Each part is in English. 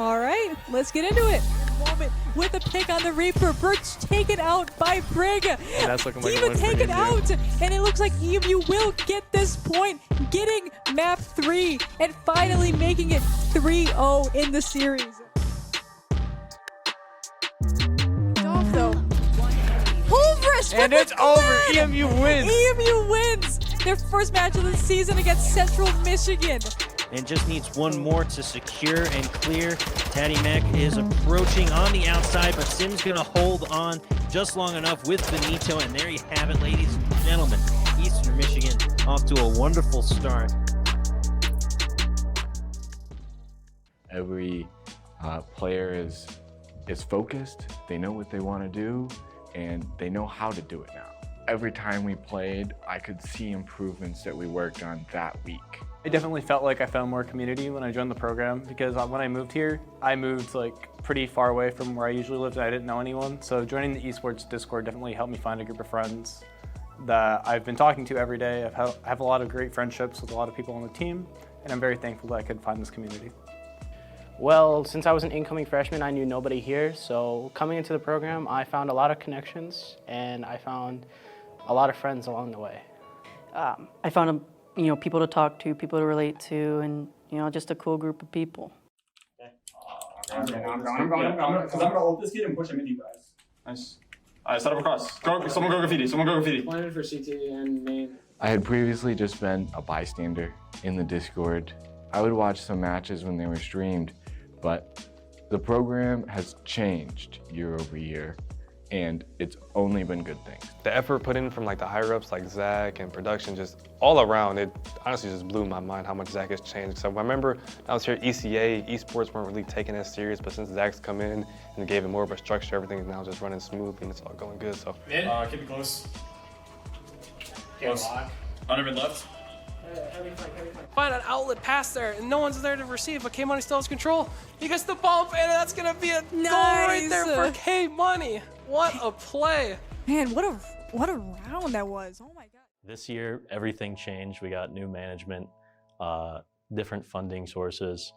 All right, let's get into it. Moment with a pick on the Reaper. Birch taken out by Brig. And that's looking like a Diva win for taken EMU. out, and it looks like EMU will get this point, getting map 3 and finally making it 3-0 in the series. Off though. Pulveris And with it's the over. win! EMU wins. EMU wins their first match of the season against Central Michigan. And just needs one more to secure and clear. Taddy Mac is approaching on the outside, but Sim's gonna hold on just long enough with Benito, and there you have it, ladies and gentlemen. Eastern Michigan off to a wonderful start. Every player is focused, they know what they want to do, and they know how to do it now. Every time we played, I could see improvements that we worked on that week. I definitely felt like I found more community when I joined the program, because when I moved here, I moved like pretty far away from where I usually lived and I didn't know anyone. So joining the esports Discord definitely helped me find a group of friends that I've been talking to every day. I have a lot of great friendships with a lot of people on the team, and I'm very thankful that I could find this community. Well, since I was an incoming freshman, I knew nobody here. So coming into the program, I found a lot of connections and I found a lot of friends along the way. I found people to talk to, people to relate to, and just a cool group of people. I'm gonna ult this kid and push him into you guys. Nice. Alright, set up across. Someone go graffiti. Someone go graffiti. Planted for CT and main. I had previously just been a bystander in the Discord. I would watch some matches when they were streamed, but the program has changed year over year, and it's only been good things. The effort put in from like the higher ups like Zach and production, just all around, it honestly just blew my mind how much Zach has changed. So I remember I was here at ECA, esports weren't really taken as serious, but since Zach's come in and gave it more of a structure, everything is now just running smooth and it's all going good. So Mid, keep it close. Close. Under mid left. Find an outlet pass there, and no one's there to receive, but K-Money still has control. He gets the bump, and that's gonna be a goal right there for K-Money. What a play. Man, what a round that was. Oh my God. This year, everything changed. We got new management, different funding sources,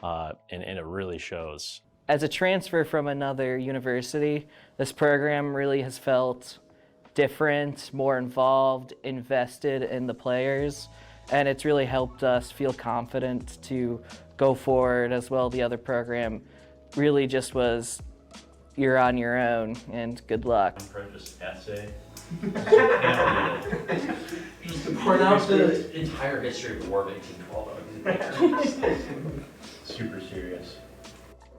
and it really shows. As a transfer from another university, this program really has felt different, more involved, invested in the players, and it's really helped us feel confident to go forward as well. The other program really just was, you're on your own, and good luck. Apprentice essay. Just to pronounce the entire history of War of 1812. Super serious.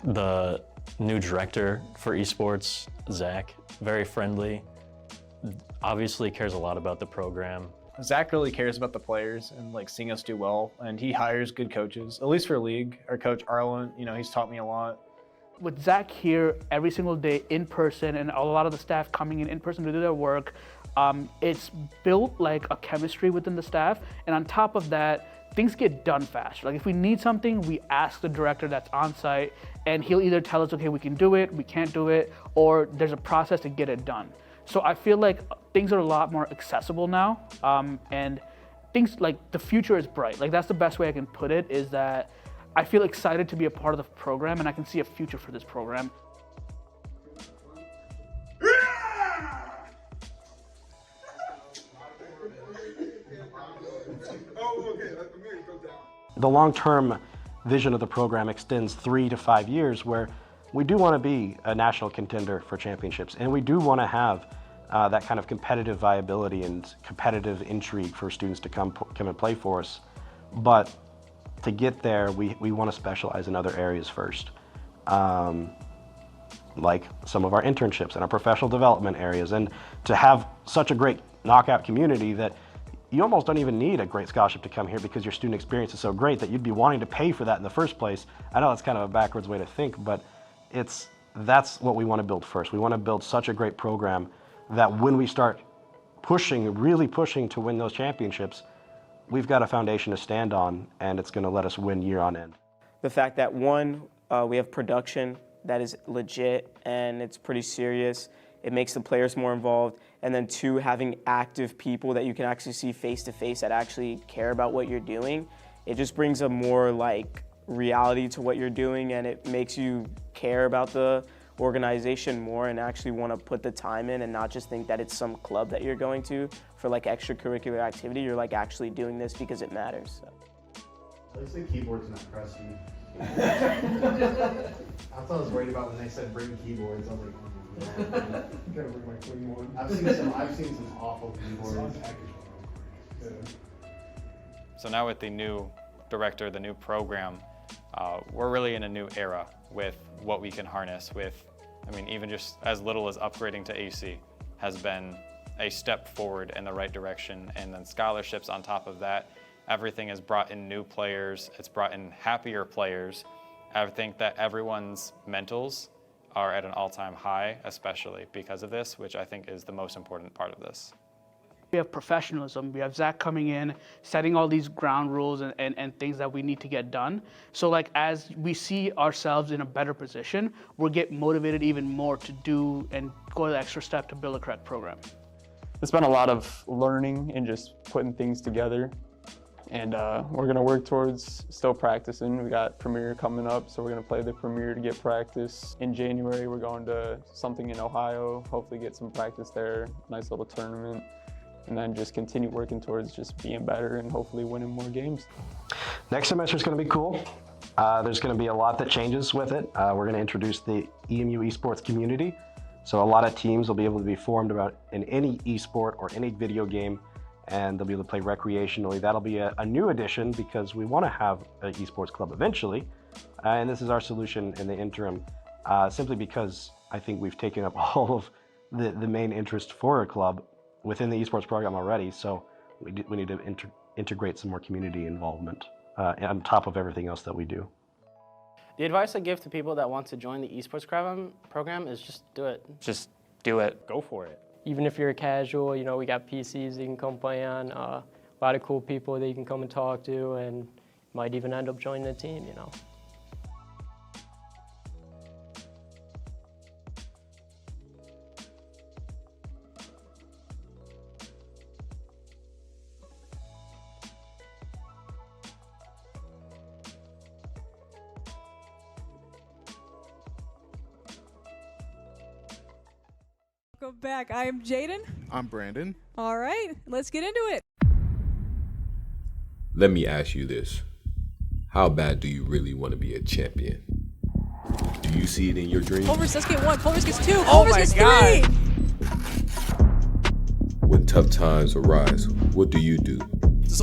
The new director for esports, Zach, very friendly. Obviously cares a lot about the program. Zach really cares about the players and like seeing us do well, and he hires good coaches, at least for league. Our coach Arlen, he's taught me a lot. With Zach here every single day in person and a lot of the staff coming in person to do their work, it's built like a chemistry within the staff, and on top of that, things get done faster. Like if we need something, we ask the director that's on site, and he'll either tell us, okay, we can do it, we can't do it, or there's a process to get it done. So I feel like things are a lot more accessible now, and things like the future is bright. Like that's the best way I can put it, is that I feel excited to be a part of the program, and I can see a future for this program. The long-term vision of the program extends 3 to 5 years, where we do want to be a national contender for championships, and we do want to have that kind of competitive viability and competitive intrigue for students to come and play for us. But to get there, we want to specialize in other areas first, like some of our internships and our professional development areas, and to have such a great knockout community that you almost don't even need a great scholarship to come here, because your student experience is so great that you'd be wanting to pay for that in the first place. I know that's kind of a backwards way to think, but that's what we want to build first. We want to build such a great program that when we start really pushing to win those championships, we've got a foundation to stand on, and it's going to let us win year on end. The fact that one, we have production that is legit and it's pretty serious. It makes the players more involved. And then two, having active people that you can actually see face to face that actually care about what you're doing. It just brings a more like reality to what you're doing, and it makes you care about the organization more and actually want to put the time in and not just think that it's some club that you're going to for like extracurricular activity. You're like actually doing this because it matters. So. At least the keyboard's not crusty. That's what I was worried about when they said bring keyboards. I was like, oh, gotta bring my clean one. I've seen some awful keyboards. Yeah. So now with the new director, the new program, we're really in a new era with what we can harness with, I mean, even just as little as upgrading to AC has been a step forward in the right direction. And then scholarships on top of that. Everything has brought in new players. It's brought in happier players. I think that everyone's mentals are at an all-time high, especially because of this, which I think is the most important part of this. We have professionalism. We have Zach coming in, setting all these ground rules and things that we need to get done. So like as we see ourselves in a better position, we'll get motivated even more to do and go the extra step to build a correct program. It's been a lot of learning and just putting things together. And we're gonna work towards still practicing. We got Premier coming up, so we're gonna play the Premier to get practice. In January, we're going to something in Ohio, hopefully get some practice there, nice little tournament. And then just continue working towards just being better and hopefully winning more games. Next semester is going to be cool. There's going to be a lot that changes with it. We're going to introduce the EMU esports community. So a lot of teams will be able to be formed in any esport or any video game, and they'll be able to play recreationally. That'll be a new addition because we want to have an esports club eventually. And this is our solution in the interim, simply because I think we've taken up all of the main interest for a club within the esports program already, so we need to integrate some more community involvement on top of everything else that we do. The advice I give to people that want to join the esports program is just do it. Just do it. Go for it. Even if you're a casual, you know, we got PCs that you can come play on, a lot of cool people that you can come and talk to, and might even end up joining the team, you know. Welcome back. I am Jaden. I'm Brandon. All right, let's get into it. Let me ask you this. How bad do you really want to be a champion? Do you see it in your dreams? Pulvers does get 1, Pulvers gets 2, Oh Pulvers my gets God. 3. When tough times arise, what do you do?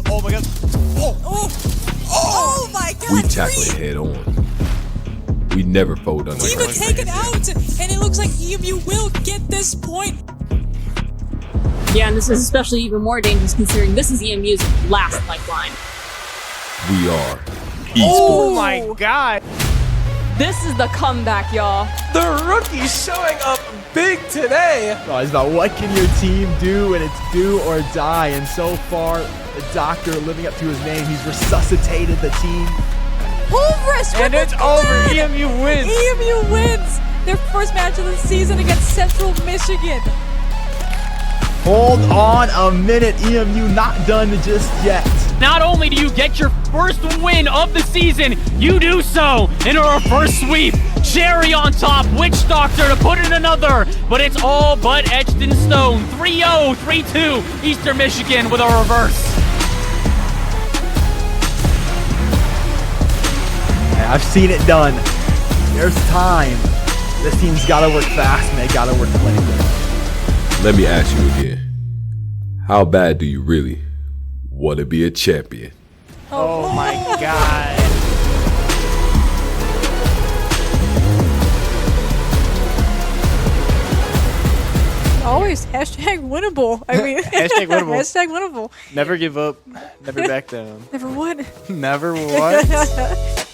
Oh my God. Oh my God. We tackle it head on. We never fold under Even pressure. taken out, and it looks like EMU will get this point. Yeah, and this is especially even more dangerous considering this is EMU's last lifeline. We are Oh my God. This is the comeback, y'all. The rookie's showing up big today. Oh, it's about what can your team do, and it's do or die. And so far, the doctor living up to his name, he's resuscitated the team. Pulvers And with it's the over. third. EMU wins. EMU wins their first match of the season against Central Michigan. Hold on a minute, EMU not done just yet. Not only do you get your first win of the season, you do so in a reverse sweep. Cherry on top, Witch Doctor to put in another, but it's all but etched in stone. 3-0, 3-2, Eastern Michigan with a reverse. I've seen it done. There's time. This team's got to work fast, and they got to work clinically. Let me ask you again. How bad do you really want to be a champion? Oh my God. Always hashtag winnable. I mean, Hashtag winnable. Hashtag winnable. Never give up. Never back down. Never what? Never what?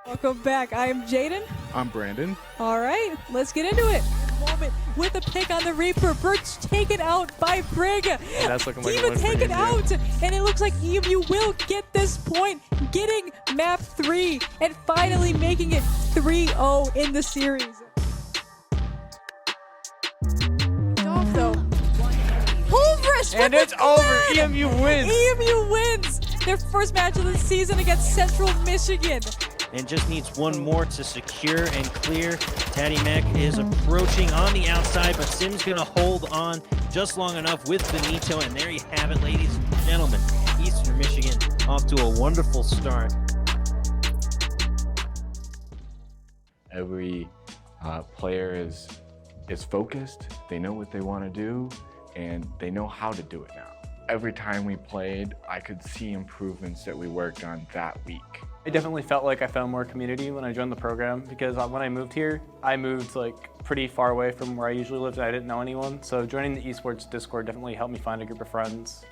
Welcome back. I am Jaden. I'm Brandon. All right, let's get into it. moment with a pick on the Reaper. Bird's taken out by Brig. And that's looking like a Even win for taken EMU. out. And it looks like EMU will get this point, getting map 3 and finally making it 3-0 in the series. Off though. Pulveris And with it's the over. win! EMU wins. EMU wins their first match of the season against Central Michigan. And just needs one more to secure and clear. Taddy Mac is approaching on the outside, but Sim's gonna hold on just long enough with Benito. And there you have it, ladies and gentlemen. Eastern Michigan off to a wonderful start. Every player is focused. They know what they want to do, and they know how to do it now. Every time we played, I could see improvements that we worked on that week. I definitely felt like I found more community when I joined the program because when I moved here, I moved like pretty far away from where I usually lived and I didn't know anyone. So joining the esports Discord definitely helped me find a group of friends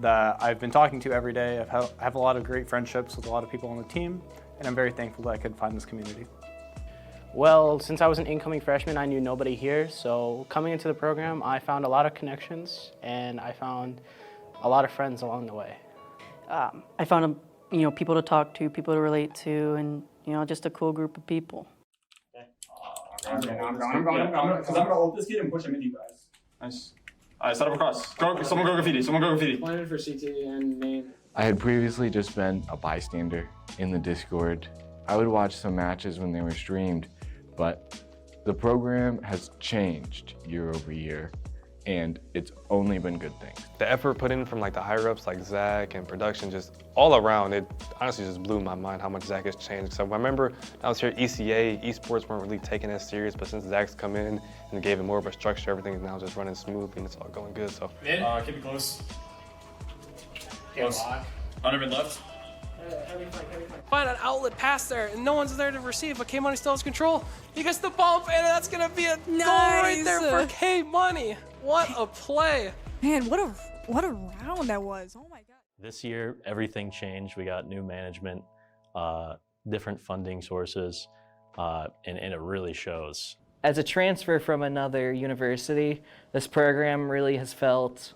that I've been talking to every day. I have a lot of great friendships with a lot of people on the team, and I'm very thankful that I could find this community. Well, since I was an incoming freshman, I knew nobody here. So coming into the program, I found a lot of connections and I found a lot of friends along the way. I found people to talk to, people to relate to, and just a cool group of people. I'm gonna ult this kid and push him into you guys. Nice. Alright, set up across. Someone go graffiti. Someone go graffiti. Planted for CT and main. I had previously just been a bystander in the Discord. I would watch some matches when they were streamed, but the program has changed year over year, and it's only been good things. The effort put in from like the higher ups like Zach and production, just all around, it honestly just blew my mind how much Zach has changed. So I remember I was here at ECA, esports weren't really taken as serious, but since Zach's come in and gave it more of a structure, everything is now just running smoothly and it's all going good. So Mid. Keep it close. Close. Under mid left. Find an outlet pass there, and no one's there to receive, but K-Money still has control. He gets the bump, and that's gonna be a goal right there for K-Money. What a play. Man, what a round that was. Oh my god. This year, everything changed. We got new management, different funding sources, and it really shows. As a transfer from another university, this program really has felt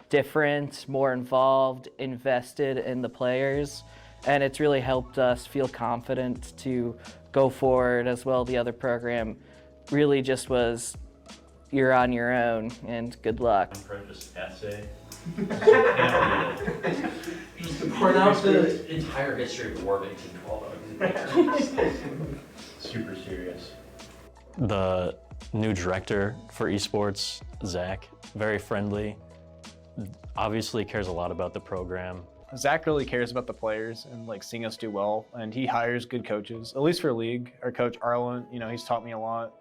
different, more involved, invested in the players, and it's really helped us feel confident to go forward. As well, the other program really just was, you're on your own, and good luck. Apprentice essay. Pronounce the entire history of the war of 1812. Super serious. The new director for esports, Zach, very friendly. Obviously cares a lot about the program. Zach really cares about the players and like seeing us do well, and he hires good coaches, at least for league. Our coach Arlen, he's taught me a lot.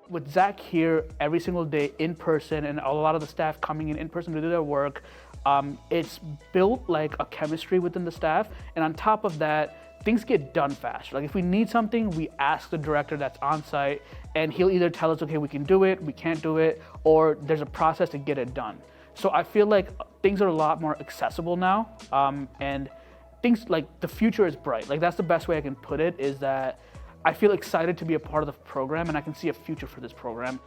With Zach here every single day in person and a lot of the staff coming in person to do their work, it's built like a chemistry within the staff, and on top of that, things get done faster. Like if we need something, we ask the director that's on site, and he'll either tell us, okay, we can do it, we can't do it, or there's a process to get it done. So I feel like things are a lot more accessible now, and things like the future is bright. Like that's the best way I can put it, is that I feel excited to be a part of the program, and I can see a future for this program.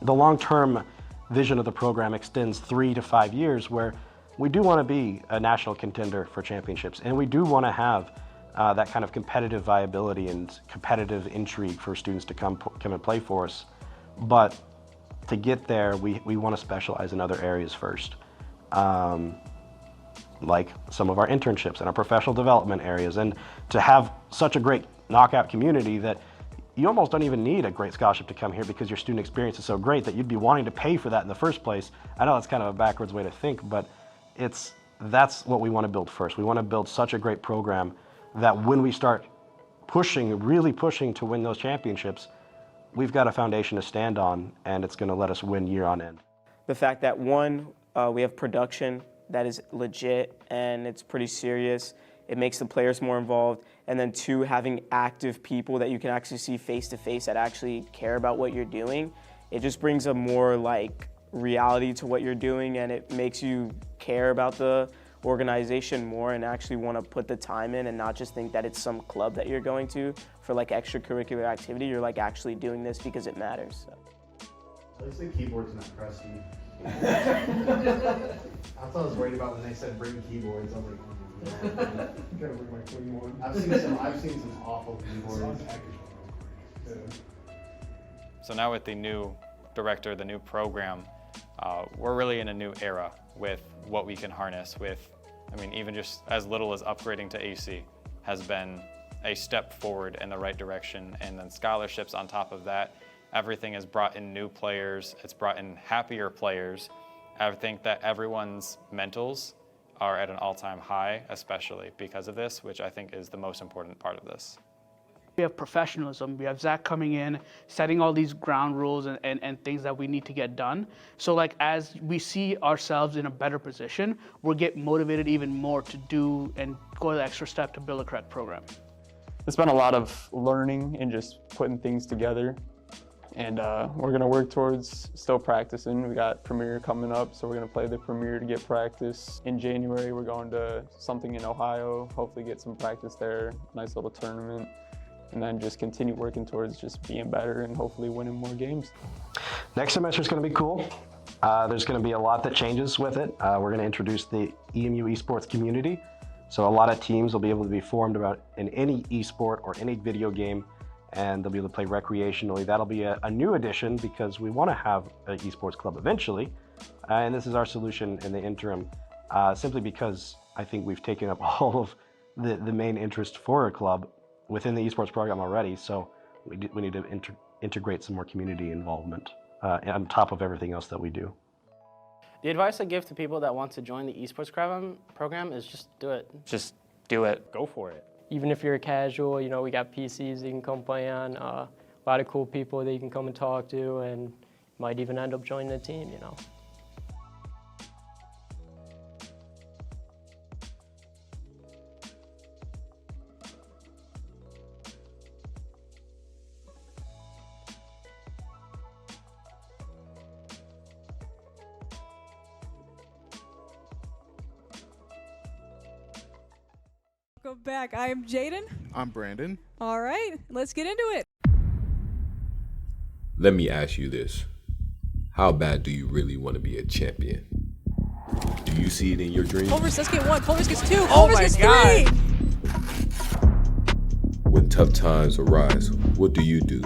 The long-term vision of the program extends 3 to 5 years, where we do want to be a national contender for championships, and we do want to have that kind of competitive viability and competitive intrigue for students to come and play for us. But to get there, we want to specialize in other areas first, like some of our internships and our professional development areas, and to have such a great knockout community that you almost don't even need a great scholarship to come here because your student experience is so great that you'd be wanting to pay for that in the first place. I know that's kind of a backwards way to think, but that's what we want to build first. We want to build such a great program that when we start really pushing to win those championships, we've got a foundation to stand on, and it's going to let us win year on end. The fact that one, we have production that is legit and it's pretty serious. It makes the players more involved. And then two, having active people that you can actually see face to face that actually care about what you're doing. It just brings a more like reality to what you're doing, and it makes you care about the organization more and actually want to put the time in and not just think that it's some club that you're going to for like extracurricular activity. You're like actually doing this because it matters. So. At least the keyboard's not crusty. That's what I was worried about when they said bring keyboards. I was like, oh, gotta bring my clean one. I've seen some awful keyboards. So now with the new director, the new program, we're really in a new era with what we can harness with, I mean, even just as little as upgrading to AC has been a step forward in the right direction. And then scholarships on top of that, everything has brought in new players, it's brought in happier players. I think that everyone's mentals are at an all-time high, especially because of this, which I think is the most important part of this. We have professionalism. We have Zach coming in, setting all these ground rules and things that we need to get done. So like as we see ourselves in a better position, we'll get motivated even more to do and go the extra step to build a correct program. It's been a lot of learning and just putting things together. And we're gonna work towards still practicing. We got Premier coming up, so we're gonna play the Premier to get practice. In January, we're going to something in Ohio, hopefully get some practice there, nice little tournament. And then just continue working towards just being better and hopefully winning more games. Next semester is going to be cool. There's going to be a lot that changes with it. We're going to introduce the EMU esports community. So a lot of teams will be able to be formed about in any esport or any video game, and they'll be able to play recreationally. That'll be a new addition because we want to have an esports club eventually. And this is our solution in the interim, simply because I think we've taken up all of the main interest for a club within the esports program already, so we need to integrate some more community involvement on top of everything else that we do. The advice I give to people that want to join the esports program is just do it. Just do it. Go for it. Even if you're a casual, you know, we got PCs you can come play on, a lot of cool people that you can come and talk to, and might even end up joining the team, you know. Welcome back. I am Jaden. I'm Brandon. All right, let's get into it. Let me ask you this. How bad do you really want to be a champion? Do you see it in your dreams? Culver's does get 1, Culver's gets 2, Oh Culver's my gets God. 3! When tough times arise, what do you do?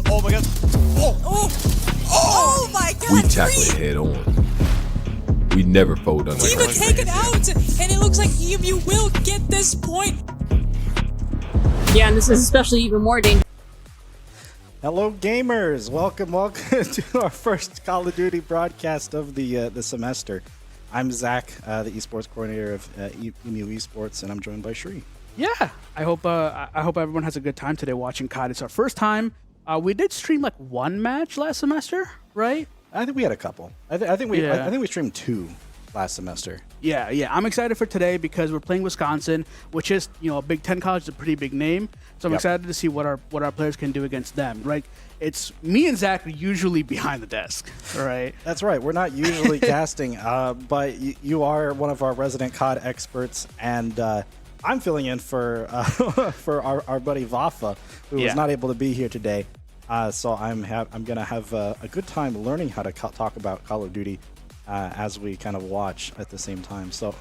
Oh my God. Oh my God! We tackle it head on. We never fold under Even pressure. take it out, and it looks like EMU will get this point. Yeah, and this is especially even more dangerous. Hello, gamers! Welcome to our first Call of Duty broadcast of the semester. I'm Zach, the esports coordinator of EMU Esports, and I'm joined by Shri. Yeah, I hope everyone has a good time today watching COD. It's our first time. We did stream like one match last semester, right? I think we had a couple. I think we streamed 2 last semester. Yeah. I'm excited for today because we're playing Wisconsin, which is, you know, a Big Ten college is a pretty big name. So I'm excited to see what our players can do against them. Right? It's me and Zach are usually behind the desk. Right? That's right. We're not usually casting, but you are one of our resident COD experts, and I'm filling in for for our buddy Vafa, who was not able to be here today. So I'm gonna have a good time learning how to talk about Call of Duty as we kind of watch at the same time. So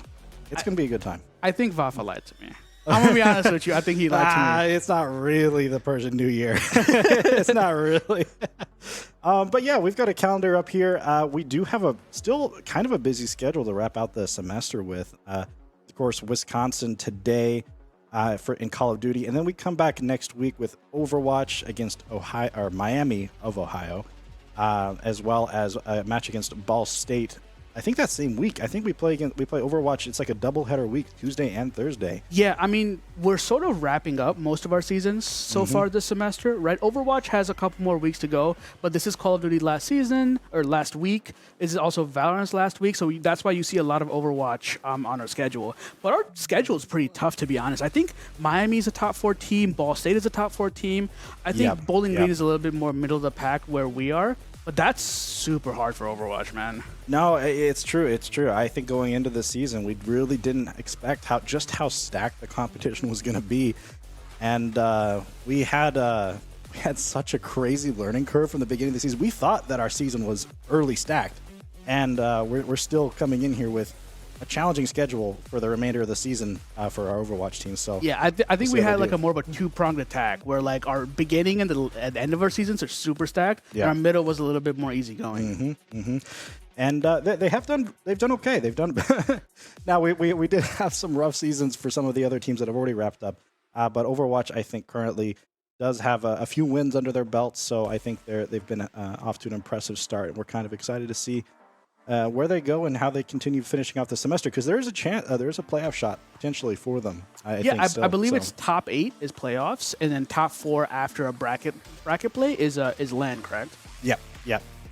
it's gonna be a good time. I think Vafa lied to me. I'm gonna be honest with you. I think he lied to me. It's not really the Persian New Year. It's not really. But yeah, we've got a calendar up here. We do have still kind of a busy schedule to wrap out the semester with. Of course, Wisconsin today. In Call of Duty, and then we come back next week with Overwatch against Miami of Ohio, as well as a match against Ball State. I think that same week. I think we play Overwatch. It's like a doubleheader week, Tuesday and Thursday. Yeah, I mean, we're sort of wrapping up most of our seasons so far this semester, right? Overwatch has a couple more weeks to go, but this is Call of Duty last week. This is also Valorant's last week, so that's why you see a lot of Overwatch on our schedule. But our schedule is pretty tough, to be honest. I think Miami's a top 4 team. Ball State is a top 4 team. I think Bowling Green is a little bit more middle of the pack where we are. But that's super hard for Overwatch, man. No, it's true. It's true. I think going into the season, we really didn't expect just how stacked the competition was going to be, and we had such a crazy learning curve from the beginning of the season. We thought that our season was early stacked, and we're still coming in here with a challenging schedule for the remainder of the season for our Overwatch team. So yeah, I think we had like a more of a two-pronged attack where like our beginning and the end of our seasons are super stacked, and our middle was a little bit more easygoing. And they've done okay. They've done. Now we did have some rough seasons for some of the other teams that have already wrapped up, but Overwatch I think currently does have a few wins under their belts. So I think they've been off to an impressive start, and we're kind of excited to see where they go and how they continue finishing off the semester, because there is a chance, there is a playoff shot potentially for them. I believe it's top 8 is playoffs, and then top 4 after a bracket play is LAN, correct? Yeah.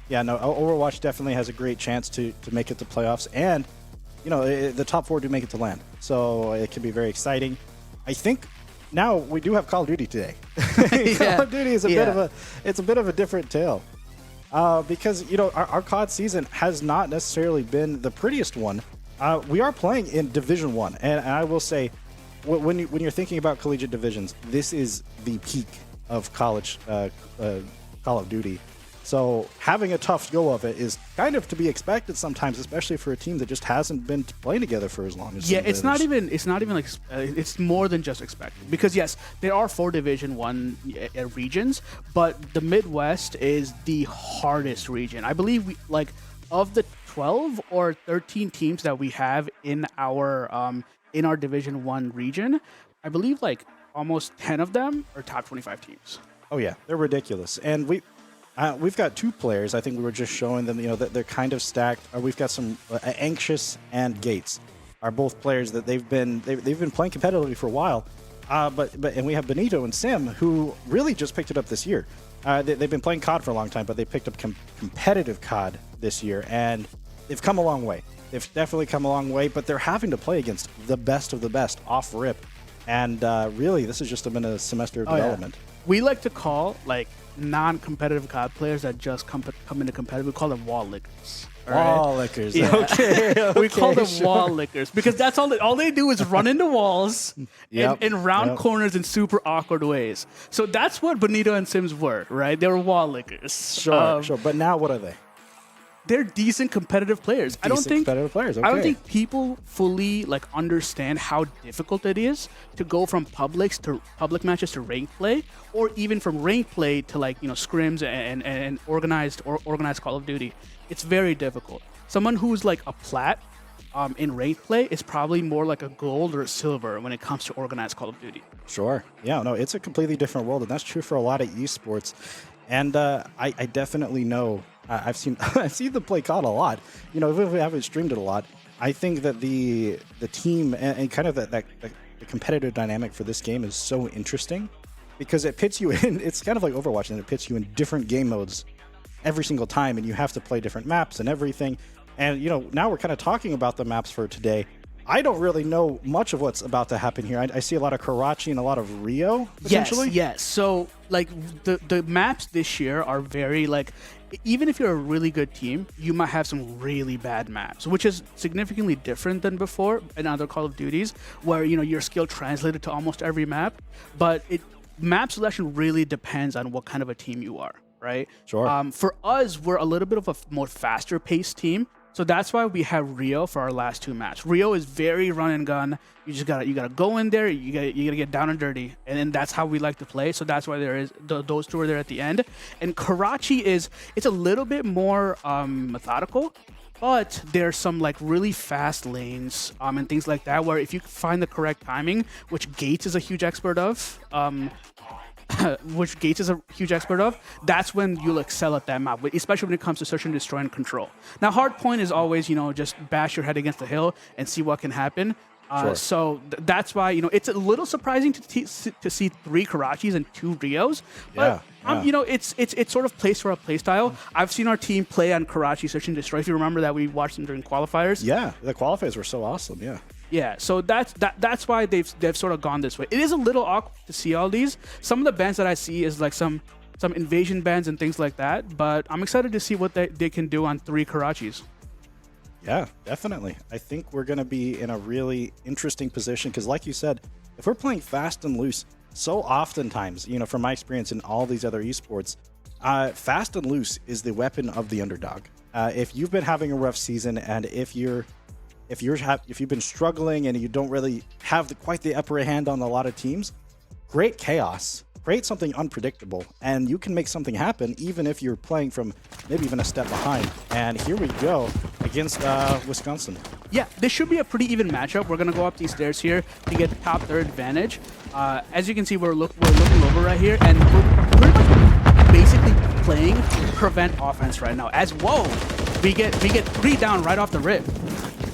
No, Overwatch definitely has a great chance to make it to playoffs, and the top 4 do make it to LAN, so it can be very exciting. I think now we do have Call of Duty today. Call of Duty is a bit of a different tale. Because our COD season has not necessarily been the prettiest one. We are playing in Division 1, and I will say, when you're thinking about collegiate divisions, this is the peak of college Call of Duty. So having a tough go of it is kind of to be expected sometimes, especially for a team that just hasn't been playing together for as long as. Yeah, it's not even like it's more than just expected, because yes, there are 4 Division 1 regions, but the Midwest is the hardest region. I believe of the 12 or 13 teams that we have in our Division 1 region, I believe like almost 10 of them are top 25 teams. Oh yeah, they're ridiculous, and we've got 2 players. I think we were just showing them, that they're kind of stacked. We've got some Anxious and Gates are both players that they've been playing competitively for a while. And we have Benito and Sim, who really just picked it up this year. They've been playing COD for a long time, but they picked up competitive COD this year, and they've come a long way. They've definitely come a long way, but they're having to play against the best of the best off rip. And really, this has just been a semester of development. Yeah. We like to call non-competitive COD players that just come into competitive. We call them wall lickers. Wall lickers. Yeah. Okay. We call them wall lickers because that's all they do is run into walls and round corners in super awkward ways. So that's what Benito and Sims were, right? They were wall lickers. Sure. But now what are they? They're decent competitive players. I don't think people fully understand how difficult it is to go from public matches to ranked play, or even from ranked play to scrims and organized Call of Duty. It's very difficult. Someone who's a plat in ranked play is probably more like a gold or a silver when it comes to organized Call of Duty. Sure. Yeah. No, it's a completely different world, and that's true for a lot of esports. And I definitely know. I've seen them play COD a lot. Even if we haven't streamed it a lot, I think that the team and kind of the competitive dynamic for this game is so interesting, because it pits you in. It's kind of like Overwatch, and it pits you in different game modes every single time, and you have to play different maps and everything. And now we're kind of talking about the maps for today. I don't really know much of what's about to happen here. I see a lot of Karachi and a lot of Rio, potentially. Yes. So, the maps this year are very, even if you're a really good team, you might have some really bad maps, which is significantly different than before in other Call of Duties, where, your skill translated to almost every map. But map selection really depends on what kind of a team you are, right? Sure. For us, we're a little bit of a more faster-paced team. So that's why we have Rio for our last 2 maps. Rio is very run and gun. You gotta go in there. You gotta get down and dirty, and then that's how we like to play. So that's why there is those 2 are there at the end. And Karachi it's a little bit more methodical, but there's some really fast lanes and things like that, where if you find the correct timing, which Gates is a huge expert of. That's when you'll excel at that map, especially when it comes to search and destroy and control. Now, hard point is always, just bash your head against the hill and see what can happen. Sure. So that's why, it's a little surprising to see 3 Karachis and 2 Rios. But, it's sort of plays for our play style. I've seen our team play on Karachi search and destroy. If you remember that, we watched them during qualifiers. Yeah, the qualifiers were so awesome, Yeah, so that's why they've sort of gone this way. It is a little awkward to see all these. Some of the bans that I see is some some invasion bands and things like that. But I'm excited to see what they can do on 3 Karachis. Yeah, definitely. I think we're going to be in a really interesting position because, like you said, if we're playing fast and loose, so oftentimes, from my experience in all these other esports, fast and loose is the weapon of the underdog. If you've been having a rough season, and if you've been struggling and you don't really have quite the upper hand on a lot of teams, create chaos, create something unpredictable, and you can make something happen even if you're playing from maybe even a step behind. And here we go against Wisconsin. Yeah, this should be a pretty even matchup. We're going to go up these stairs here to get top third advantage. As you can see, we're looking over right here, and we're pretty much basically playing prevent offense right now. As whoa, we get 3 down right off the rip.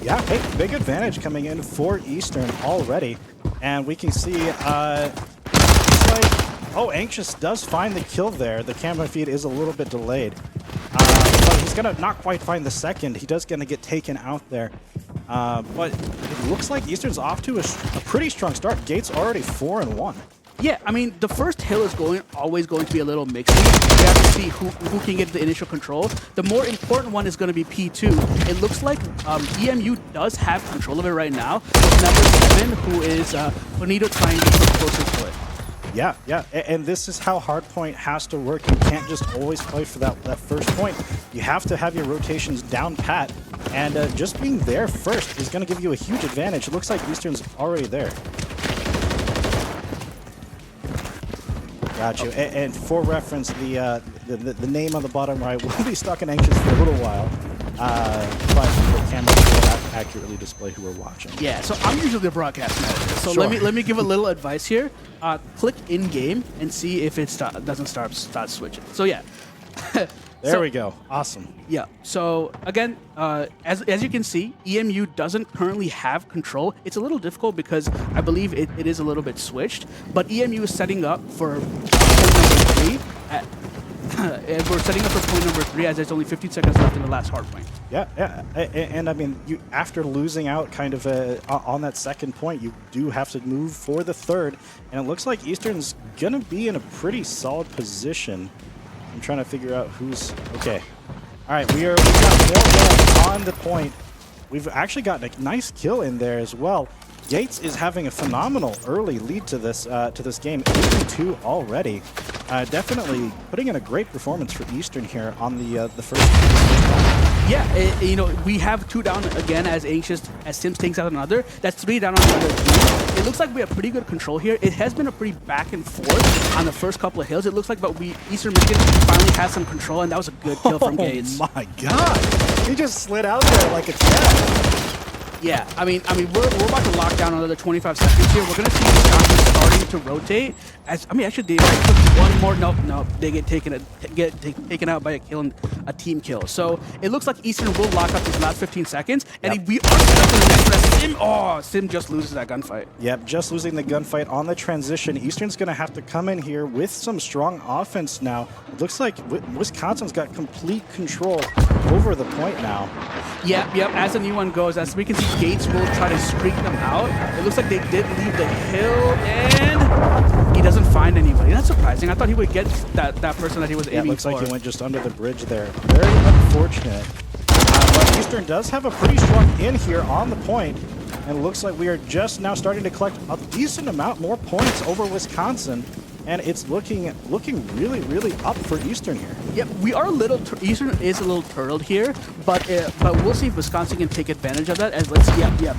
Yeah, big advantage coming in for Eastern already, and we can see Anxious does find the kill there. The camera feed is a little bit delayed, but he's gonna not quite find the second. He does gonna get taken out there, but it looks like Eastern's off to a pretty strong start. Gates already 4-1. Yeah, I mean, the first hill is always going to be a little mixy. We have to see who can get the initial control. The more important one is going to be P2. It looks like EMU does have control of it right now. With number 7, who is Bonito, trying to get closer to it. Yeah, and this is how hardpoint has to work. You can't just always play for that first point. You have to have your rotations down pat, and just being there first is going to give you a huge advantage. It looks like Eastern's already there. Got you. And for reference, the name on the bottom right will be stuck in Anxious for a little while, but the camera will accurately display who we're watching. Yeah, so I'm usually the broadcast manager. So Sure. let me give a little advice here. Click in game and see if it doesn't start switching. So yeah. There we go. Awesome. Yeah. So again, as you can see, EMU doesn't currently have control. It's a little difficult because I believe it is a little bit switched. But EMU is setting up for point number 3. And we're setting up for point number 3 as there's only 15 seconds left in the last hard point. Yeah. And I mean, after losing out kind of on that second point, you do have to move for the third. And it looks like Eastern's going to be in a pretty solid position. I'm trying to figure out who's... Okay. All right, we've got more on the point. We've actually gotten a nice kill in there as well. Gates is having a phenomenal early lead to this game, 8-2 already. Definitely putting in a great performance for Eastern here on the first. Yeah, we have 2 down again as Sims takes out another. That's 3 down on the other team. It looks like we have pretty good control here. It has been a pretty back and forth on the first couple of hills. It looks like Eastern Michigan finally has some control, and that was a good kill from Gates. Oh my God! He just slid out there like it's dead. Yeah, I mean, we're about to lock down another 25 seconds here. We're gonna see Wisconsin starting to rotate. Actually, they took one more. Nope. They get taken out by a team kill. So it looks like Eastern will lock up these last 15 seconds, and we are set up for the next round. Sim just loses that gunfight. Yep, just losing the gunfight on the transition. Eastern's gonna have to come in here with some strong offense now. It looks like Wisconsin's got complete control over the point now. Yep. As the new one goes, as we can see, Gates will try to streak them out. It looks like they did leave the hill, and he doesn't find anybody. That's surprising. I thought he would get that person that he was aiming for. It looks like he went just under the bridge there. Very unfortunate. But Eastern does have a pretty strong in here on the point, and it looks like we are just now starting to collect a decent amount more points over Wisconsin. And it's looking really, really up for Eastern here. Yep, we are Eastern is a little turtled here, but we'll see if Wisconsin can take advantage of that. As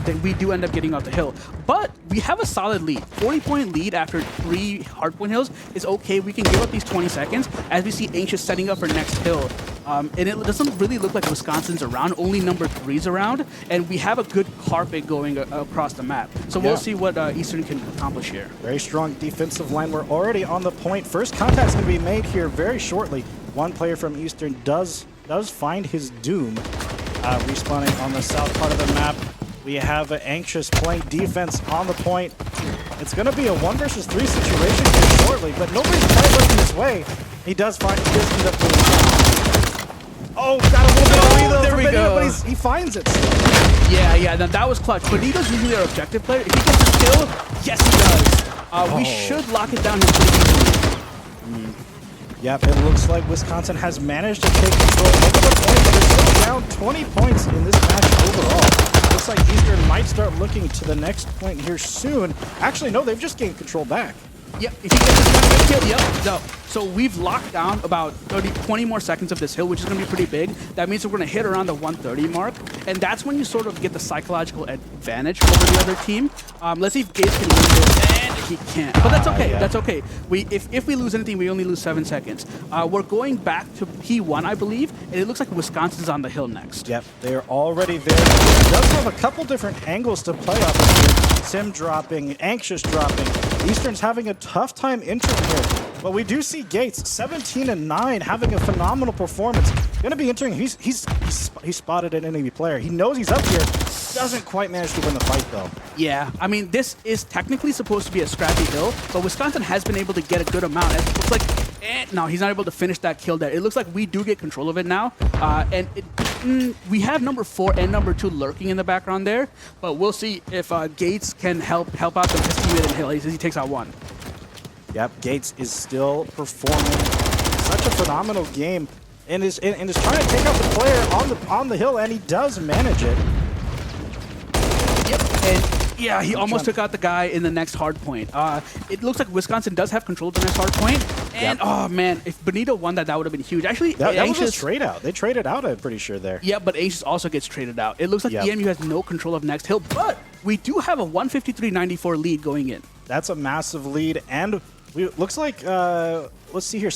then we do end up getting off the hill, but we have a solid lead. 40-point lead after 3 hardpoint hills is okay. We can give up these 20 seconds as we see Anxious setting up for next hill. And it doesn't really look like Wisconsin's around. Only number 3's around, and we have a good carpet going across the map. So we'll see what Eastern can accomplish here. Very strong defensive line. We're already on the point. First contact's going to be made here very shortly. One player from Eastern does find his doom, respawning on the south part of the map. We have Anxious playing defense on the point. It's going to be a 1 versus 3 situation here shortly, but nobody's quite looking this way. He does end up pulling down. Oh, got a little bit of reload. There we go. But he finds it. Yeah, that was clutch. Bonito's usually our objective player. If he gets a kill, yes, he does. We should lock it down here pretty easily. Yep, it looks like Wisconsin has managed to take control over the point, but they're still down 20 points in this match overall. Looks like Eastern might start looking to the next point here soon. Actually, no, they've just gained control back. Yep, if he gets this one kill, yep, no. So we've locked down about 20 more seconds of this hill, which is going to be pretty big. That means we're going to hit around the 130 mark, and that's when you sort of get the psychological advantage over the other team. Let's see if Gates can win this, and he can't. But that's okay, that's okay. If we lose anything, we only lose 7 seconds. We're going back to P1, I believe, and it looks like Wisconsin's on the hill next. Yep, they're already there. It does have a couple different angles to play off of here. Sim dropping, Anxious dropping. Eastern's having a tough time entering here. But we do see Gates, 17-9, having a phenomenal performance. Going to be entering. He's spotted an enemy player. He knows he's up here. Doesn't quite manage to win the fight though. Yeah, I mean this is technically supposed to be a scrappy hill, but Wisconsin has been able to get a good amount. It looks like, no, he's not able to finish that kill there. It looks like we do get control of it now, and we have number 4 and number 2 lurking in the background there, but we'll see if Gates can help out his teammate in hill as he takes out one. Yep, Gates is still performing such a phenomenal game and is trying to take out the player on the hill, and he does manage it. Yep, and yeah, he almost took out the guy in the next hard point. It looks like Wisconsin does have control of the next hard point, and oh man, if Benito won that, that would have been huge. Actually, that was a trade out. They traded out, I'm pretty sure there. Yeah, but Anxious also gets traded out. It looks like EMU has no control of next hill, but we do have a 153-94 lead going in. That's a massive lead, and looks like, let's see here,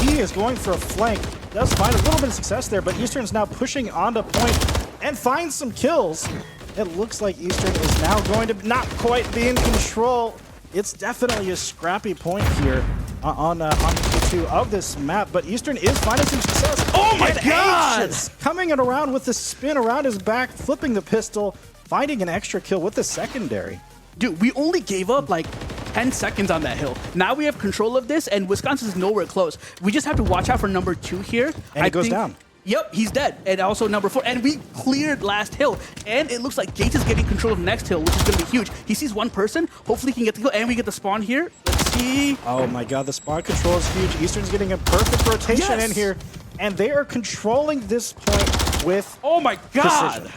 he is going for a flank. Does find a little bit of success there, but Eastern's now pushing onto point and finds some kills. It looks like Eastern is now going to not quite be in control. It's definitely a scrappy point here on P2 of this map, but Eastern is finding some success. Oh my God! Anxious, coming around with the spin around his back, flipping the pistol, finding an extra kill with the secondary. Dude, we only gave up like 10 seconds on that hill. Now we have control of this, and Wisconsin's nowhere close. We just have to watch out for number 2 here. And it goes down. Yep, he's dead. And also number 4. And we cleared last hill. And it looks like Gates is getting control of next hill, which is going to be huge. He sees one person. Hopefully he can get the kill. And we get the spawn here. Let's see. Oh my God, the spawn control is huge. Eastern's getting a perfect rotation in here. And they are controlling this point with oh my God. precision.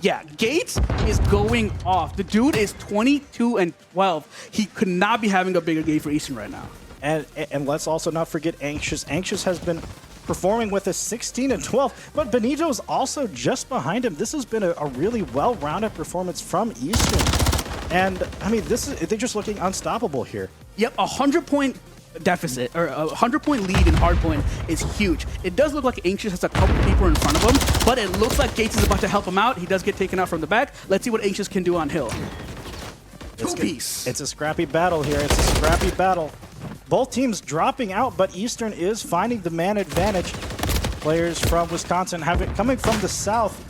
Yeah, Gates is going off. The dude is 22-12. He could not be having a bigger game for Eastern right now. And let's also not forget Anxious. Anxious has been performing with a 16-12, but Benito's also just behind him. This has been a really well-rounded performance from Eastern. And I mean, they're just looking unstoppable here. Yep, 100-point deficit, or a 100-point lead in hardpoint is huge. It does look like Anxious has a couple people in front of him, but it looks like Gates is about to help him out. He does get taken out from the back. Let's see what Anxious can do on hill. Two-piece. It's a scrappy battle here. It's a scrappy battle. Both teams dropping out, but Eastern is finding the man advantage. Players from Wisconsin coming from the south,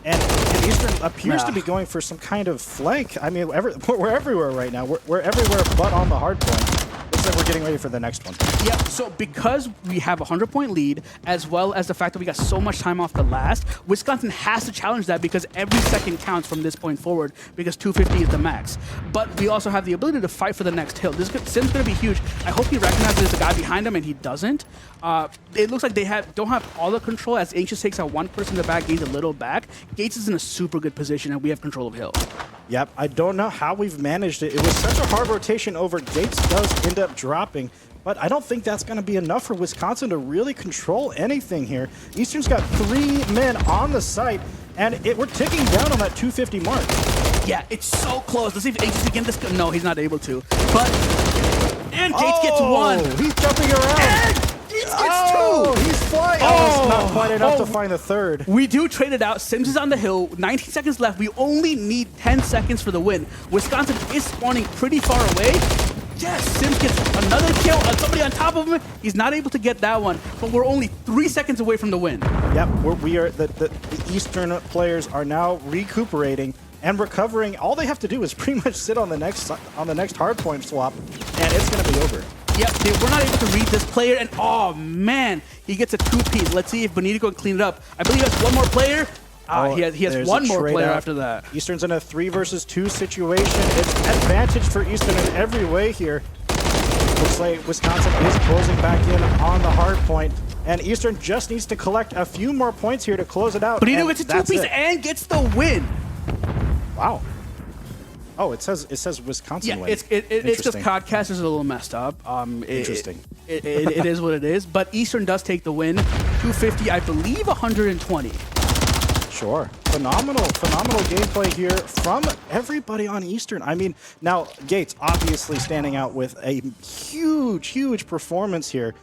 and Eastern appears to be going for some kind of flank. I mean, we're everywhere right now. We're everywhere but on the hard point. Looks like we're getting ready for the next one. Yeah, so because we have a 100-point lead, as well as the fact that we got so much time off the last, Wisconsin has to challenge that because every second counts from this point forward because 250 is the max. But we also have the ability to fight for the next hill. Sim's going to be huge. I hope he recognizes there's a guy behind him, and he doesn't. It looks like they don't have all the control as Anxious takes out one person in the back, gains a little back. Gates is in a super good position, and we have control of hill. Yep, I don't know how we've managed it. It was such a hard rotation over. Gates does end up dropping, but I don't think that's going to be enough for Wisconsin to really control anything here. Eastern's got 3 men on the site, and we're ticking down on that 250 mark. Yeah, it's so close. Let's see if Anxious can get this. No, he's not able to. And Gates gets 1. He's jumping around. And Gates gets 2. He's flying. Oh, it's not quite enough to find the 3rd. We do trade it out. Sims is on the hill. 19 seconds left. We only need 10 seconds for the win. Wisconsin is spawning pretty far away. Yes, Sims gets another kill on somebody on top of him. He's not able to get that one, but we're only 3 seconds away from the win. Yep, the Eastern players are now recuperating and recovering. All they have to do is pretty much sit on the next hardpoint swap, and it's going to be over. Yep, we're not able to read this player, and oh man, he gets a 2-piece. Let's see if Benito can clean it up. I believe he has one more player. He has one more player after that. Eastern's in a 3 versus 2 situation. It's advantage for Eastern in every way here. Looks like Wisconsin is closing back in on the hard point, and Eastern just needs to collect a few more points here to close it out. Benito gets a two-piece and gets the win. Wow. Oh, it says Wisconsin win. It's because Codcast is a little messed up. Interesting. It is what it is, but Eastern does take the win. 250, I believe 120. Sure. Phenomenal gameplay here from everybody on Eastern. I mean, now Gates obviously standing out with a huge performance here.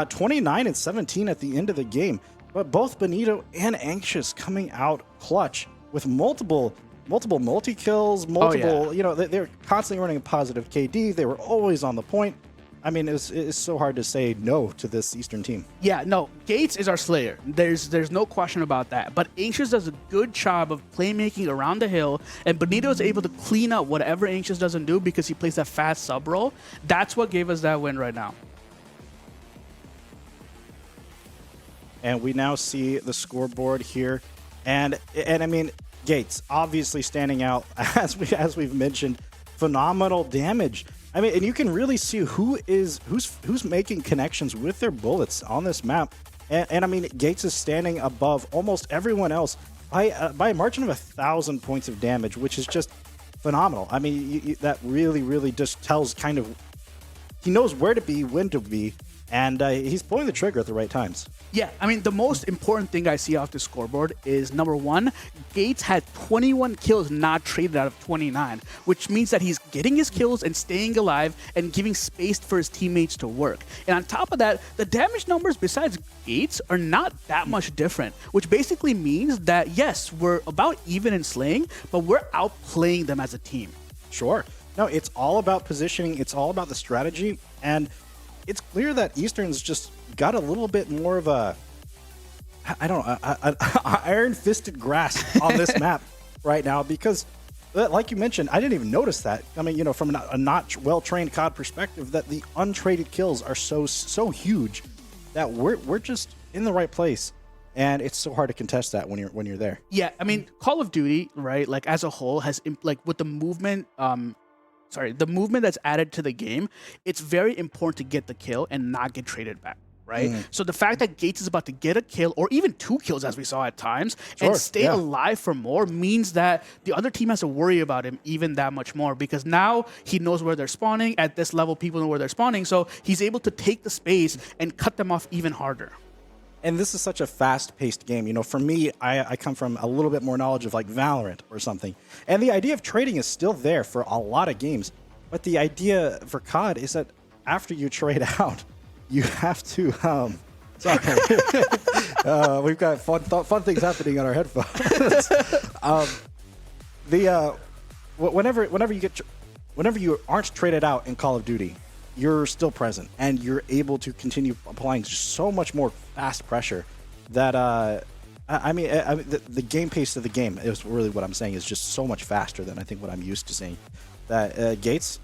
29 and 17 at the end of the game. But both Benito and Anxious coming out clutch with multiple multi-kills, they're constantly running a positive KD. They were always on the point. I mean, it's so hard to say no to this Eastern team. Yeah, no, Gates is our slayer. There's no question about that. But Anxious does a good job of playmaking around the hill, and Benito is able to clean up whatever Anxious doesn't do because he plays that fast sub role. That's what gave us that win right now. And we now see the scoreboard here, and I mean, Gates obviously standing out as we've mentioned, phenomenal damage. I mean, and you can really see who's making connections with their bullets on this map. And I mean, Gates is standing above almost everyone else by a margin of 1,000 points of damage, which is just phenomenal. I mean, that really just tells kind of he knows where to be, when to be, and he's pulling the trigger at the right times. Yeah, I mean, the most important thing I see off the scoreboard is, number one, Gates had 21 kills not traded out of 29, which means that he's getting his kills and staying alive and giving space for his teammates to work. And on top of that, the damage numbers besides Gates are not that much different, which basically means that, yes, we're about even in slaying, but we're outplaying them as a team. Sure. No, it's all about positioning. It's all about the strategy. And it's clear that Eastern's just got a little bit more of a iron-fisted grasp on this map right now because, like you mentioned, I didn't even notice that. I mean, from a not well-trained COD perspective, that the untraded kills are so huge that we're just in the right place, and it's so hard to contest that when you're there. Yeah, I mean, Call of Duty, right? Like as a whole, has with the movement. The movement that's added to the game, it's very important to get the kill and not get traded back, right? So the fact that Gates is about to get a kill or even 2 kills, as we saw at times, and stay alive for more means that the other team has to worry about him even that much more because now he knows where they're spawning. At this level, people know where they're spawning, so he's able to take the space and cut them off even harder. And this is such a fast-paced game. For me, I come from a little bit more knowledge of like Valorant or something. And the idea of trading is still there for a lot of games. But the idea for COD is that after you trade out, you have to... we've got fun things happening on our headphones. Whenever you aren't traded out in Call of Duty, you're still present and you're able to continue applying so much more fast pressure that the game pace of the game is really what I'm saying is just so much faster than I think what I'm used to seeing. That Gates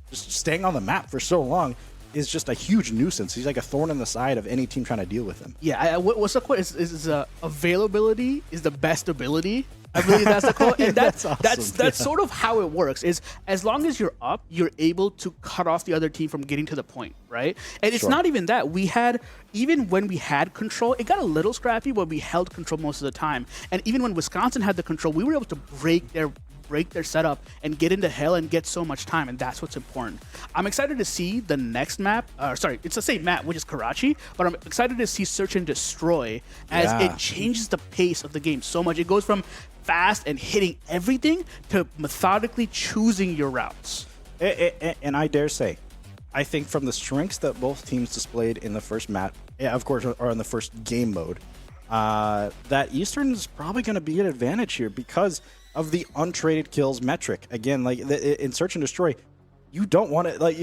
just staying on the map for so long is just a huge nuisance. He's like a thorn in the side of any team trying to deal with him. Yeah, what's the quote? Is availability is the best ability. I believe that's the quote, and that's awesome. That's sort of how it works. Is as long as you're up, you're able to cut off the other team from getting to the point, right? And it's not even that. Even when we had control, it got a little scrappy, but we held control most of the time. And even when Wisconsin had the control, we were able to break their setup and get into hell and get so much time, and that's what's important. I'm excited to see the next map. It's the same map, which is Karachi, but I'm excited to see Search and Destroy as it changes the pace of the game so much. It goes from fast and hitting everything to methodically choosing your routes. And I dare say, I think from the strengths that both teams displayed in the first map, of course, or in the first game mode, that Eastern is probably going to be an advantage here because of the untraded kills metric. Again, like in Search and Destroy, you don't want to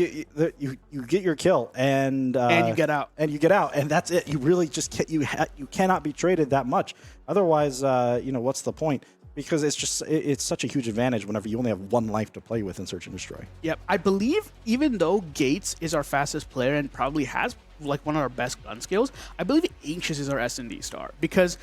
you get your kill and you get out and that's it. You really just can't, you cannot be traded that much. Otherwise, what's the point? Because it's such a huge advantage whenever you only have one life to play with in Search and Destroy. Yep, I believe even though Gates is our fastest player and probably has like one of our best gun skills, I believe Anxious is our S&D star because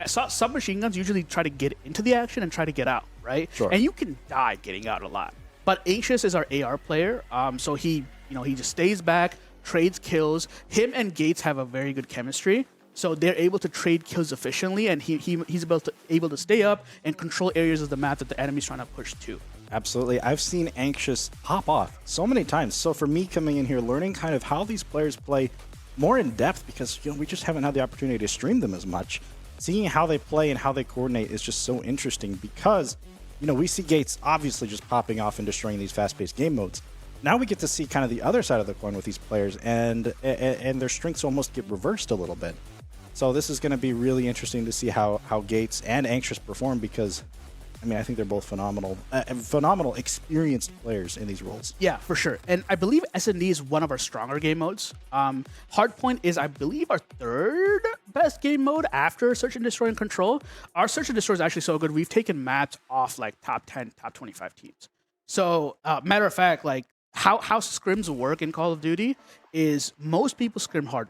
submachine guns usually try to get into the action and try to get out, right? Sure. And you can die getting out a lot. But Anxious is our AR player, so he just stays back, trades kills. Him and Gates have a very good chemistry, so they're able to trade kills efficiently, and he's able to stay up and control areas of the map that the enemy's trying to push to. Absolutely. I've seen Anxious pop off so many times. So for me coming in here, learning kind of how these players play more in depth, because we just haven't had the opportunity to stream them as much. Seeing how they play and how they coordinate is just so interesting, because we see Gates obviously just popping off and destroying these fast-paced game modes. Now we get to see kind of the other side of the coin with these players, and their strengths almost get reversed a little bit. So this is going to be really interesting to see how Gates and Anxious perform, because I think they're both phenomenal experienced players in these roles. Yeah, for sure. And I believe S&D is one of our stronger game modes. Hardpoint is, I believe, our third best game mode after Search and Destroy and Control. Our Search and Destroy is actually so good, we've taken maps off like top 10, top 25 teams. So, matter of fact, like how scrims work in Call of Duty is most people scrim hardpoint.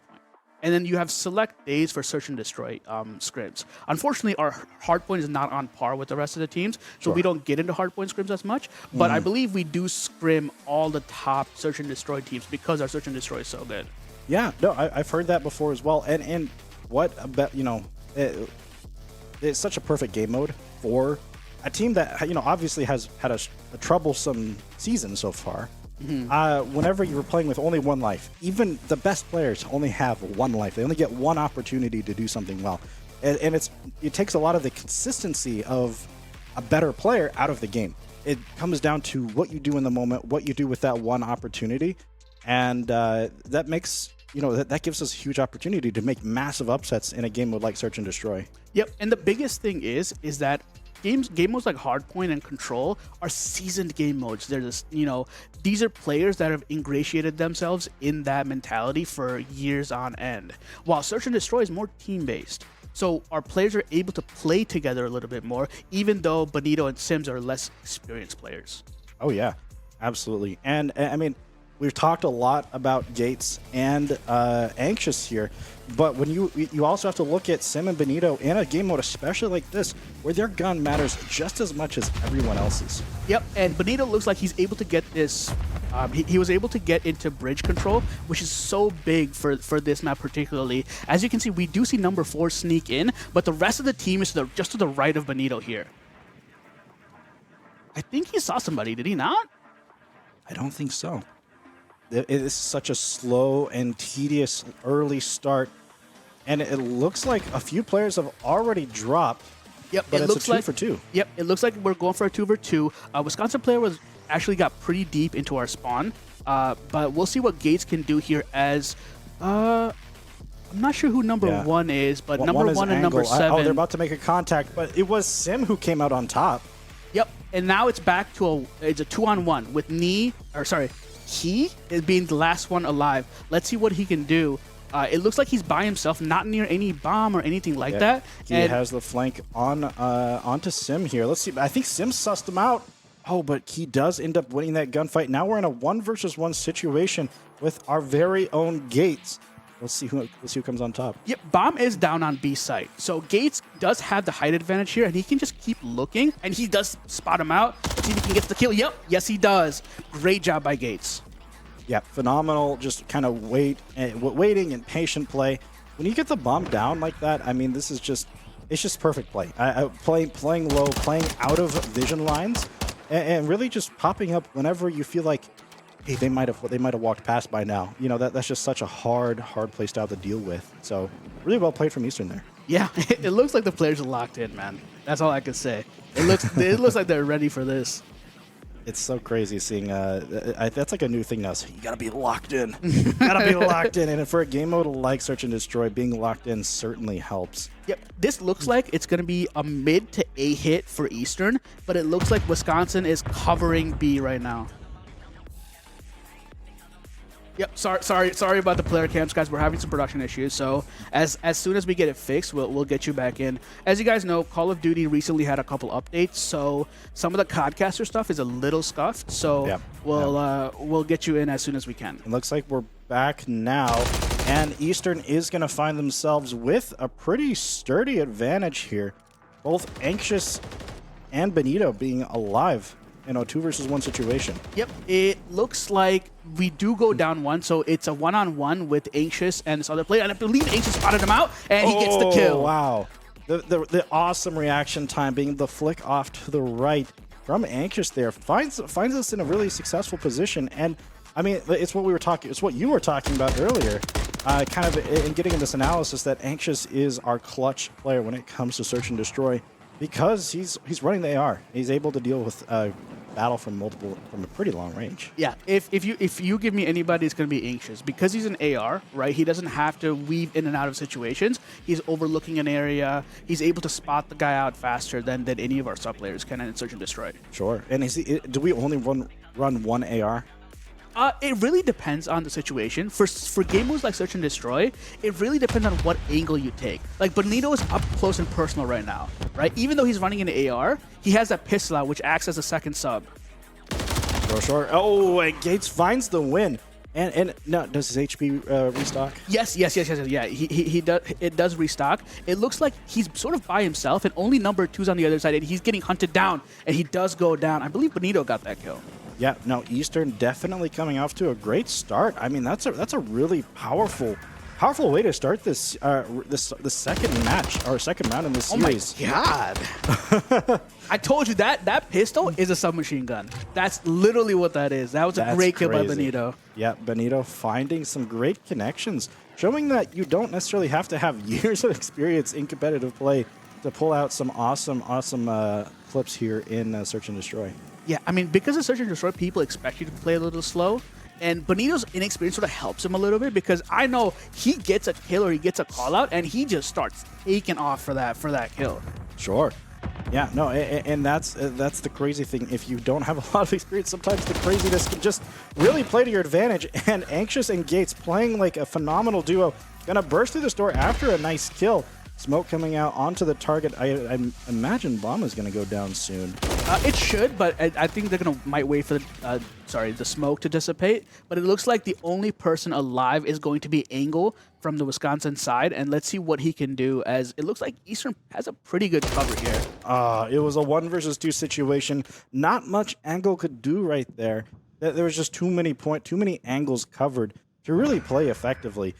And then you have select days for Search and Destroy scrims. Unfortunately, our hardpoint is not on par with the rest of the teams, so we don't get into hardpoint scrims as much. But I believe we do scrim all the top Search and Destroy teams because our Search and Destroy is so good. Yeah, no, I've heard that before as well. And what about, it's such a perfect game mode for a team that, obviously has had a troublesome season so far. Whenever you were playing with only one life, even the best players only have one life. They only get one opportunity to do something well. And it takes a lot of the consistency of a better player out of the game. It comes down to what you do in the moment, what you do with that one opportunity. And that makes, that gives us a huge opportunity to make massive upsets in a game mode like Search and Destroy. Yep, and the biggest thing is that game modes like Hardpoint and Control are seasoned game modes. They're just, these are players that have ingratiated themselves in that mentality for years on end. While Search and Destroy is more team-based. So our players are able to play together a little bit more, even though Benito and Sims are less experienced players. Oh yeah, absolutely. And we've talked a lot about Gates and Anxious here, but when you also have to look at Sim and Benito in a game mode, especially like this, where their gun matters just as much as everyone else's. Yep, and Benito looks like he's able to get this. He was able to get into bridge control, which is so big for this map particularly. As you can see, we do see number 4 sneak in, but the rest of the team is just to the right of Benito here. I think he saw somebody, did he not? I don't think so. It is such a slow and tedious early start, and it looks like a few players have already dropped. Yep, but it it's looks a 2 like, for 2. Yep, it looks like we're going for a 2 for 2. Wisconsin player actually got pretty deep into our spawn, but we'll see what Gates can do here. As I'm not sure who number 1 is, but number 1 and number 7. Oh, they're about to make a contact, but it was Sim who came out on top. Yep, and now it's back to it's a 2-on-1 with he is being the last one alive. Let's see what he can do. It looks like he's by himself, not near any bomb or anything like that. He has the flank onto Sim here. Let's see. I think Sim sussed him out. Oh, but he does end up winning that gunfight. Now we're in a 1 versus 1 situation with our very own Gates. Let's see who comes on top. Yep, bomb is down on B site. So Gates does have the height advantage here, and he can just keep looking, and he does spot him out. Let's see if he can get the kill. Yep, yes he does. Great job by Gates. Yeah, phenomenal. Just kind of waiting and patient play. When you get the bomb down like that, this is it's just perfect play. Playing low, playing out of vision lines, and really just popping up whenever you feel like, hey, they might have walked past by now. That's just such a hard play style to deal with. So really well played from Eastern there. Yeah, it looks like the players are locked in, man. That's all I can say. It looks like they're ready for this. It's so crazy seeing that's like a new thing now. So you gotta be locked in. You gotta be locked in. And for a game mode like Search and Destroy, being locked in certainly helps. Yep, this looks like it's gonna be a mid to A hit for Eastern, but it looks like Wisconsin is covering B right now. Yep, sorry about the player camps, guys. We're having some production issues, so as soon as we get it fixed, we'll get you back in. As you guys know, Call of Duty recently had a couple updates, so some of the Codcaster stuff is a little scuffed. So we'll get you in as soon as we can. It looks like we're back now, and Eastern is going to find themselves with a pretty sturdy advantage here. Both Anxious and Benito being alive. 2 versus 1 situation. Yep, it looks like we do go down 1, so it's a 1-on-1 with Anxious and this other player, and I believe Anxious spotted him out, and he gets the kill. Wow. The awesome reaction time being the flick off to the right from Anxious there finds us in a really successful position. And I mean, it's what you were talking about earlier, kind of in getting in this analysis, that Anxious is our clutch player when it comes to search and destroy, because he's running the AR. He's able to deal with battle from a pretty long range. Yeah, if you give me anybody, it's going to be Anxious, because he's an AR, right? He doesn't have to weave in and out of situations. He's overlooking an area. He's able to spot the guy out faster than any of our sub players can in search and destroy. Sure. And do we only run one AR? It really depends on the situation. For game modes like Search and Destroy, it really depends on what angle you take. Like, Bonito is up close and personal right now, right? Even though he's running an AR, he has that pistol out, which acts as a second sub. Sure. Oh, and Gates finds the win. And no, does his HP restock? Yes. Yeah, he does. It does restock. It looks like he's sort of by himself, and only number 2's on the other side, and he's getting hunted down, and he does go down. I believe Bonito got that kill. Yeah, no, Eastern definitely coming off to a great start. I mean, that's a really powerful way to start this the second match or second round in this series. Oh my god! I told you that pistol is a submachine gun. That's literally what that is. That was a great kill by Bonito. Yeah, Bonito finding some great connections, showing that you don't necessarily have to have years of experience in competitive play to pull out some awesome clips here in Search and Destroy. Yeah, I mean, because of Search and Destroy, people expect you to play a little slow. And Bonito's inexperience sort of helps him a little bit, because I know he gets a kill or he gets a call out and he just starts taking off for that kill. Sure. Yeah, no, and that's the crazy thing. If you don't have a lot of experience, sometimes the craziness can just really play to your advantage. And Anxious and Gates playing like a phenomenal duo. Gonna burst through this door after a nice kill. Smoke coming out onto the target. I imagine bomb is going to go down soon. It should, but I think they're might wait for the smoke to dissipate. But it looks like the only person alive is going to be Angle from the Wisconsin side, and let's see what he can do, as it looks like Eastern has a pretty good cover here. It was a 1 versus 2 situation. Not much Angle could do right there. There was just too many angles covered to really play effectively.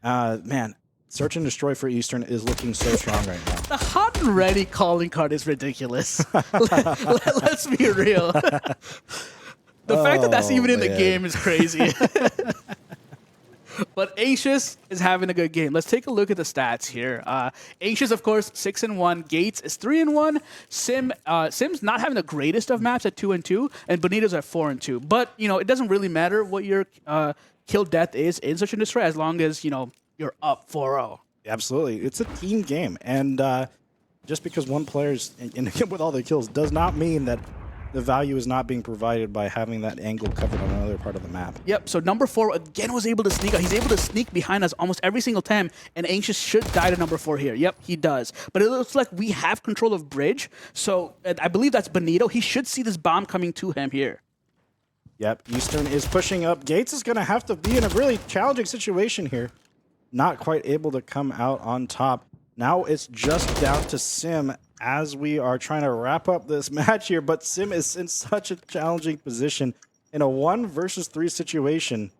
Man. Search and Destroy for Eastern is looking so strong right now. The hot and ready calling card is ridiculous. Let's be real. The fact that that's even in the game is crazy. But Anxious is having a good game. Let's take a look at the stats here. Anxious, of course, 6-1. Gates is 3-1. Sim's not having the greatest of maps at 2-2, and Bonito's at 4-2. But it doesn't really matter what your kill death is in Search and Destroy, as long as you're up 4-0. Absolutely. It's a team game. And just because one player's with all the kills does not mean that the value is not being provided by having that angle covered on another part of the map. Yep, so number 4 again was able to sneak out. He's able to sneak behind us almost every single time, and Anxious should die to number 4 here. Yep, he does. But it looks like we have control of bridge, so I believe that's Bonito. He should see this bomb coming to him here. Yep, Eastern is pushing up. Gates is going to have to be in a really challenging situation here. Not quite able to come out on top. Now it's just down to Sim as we are trying to wrap up this match here, but Sim is in such a challenging position in a 1 versus 3 situation.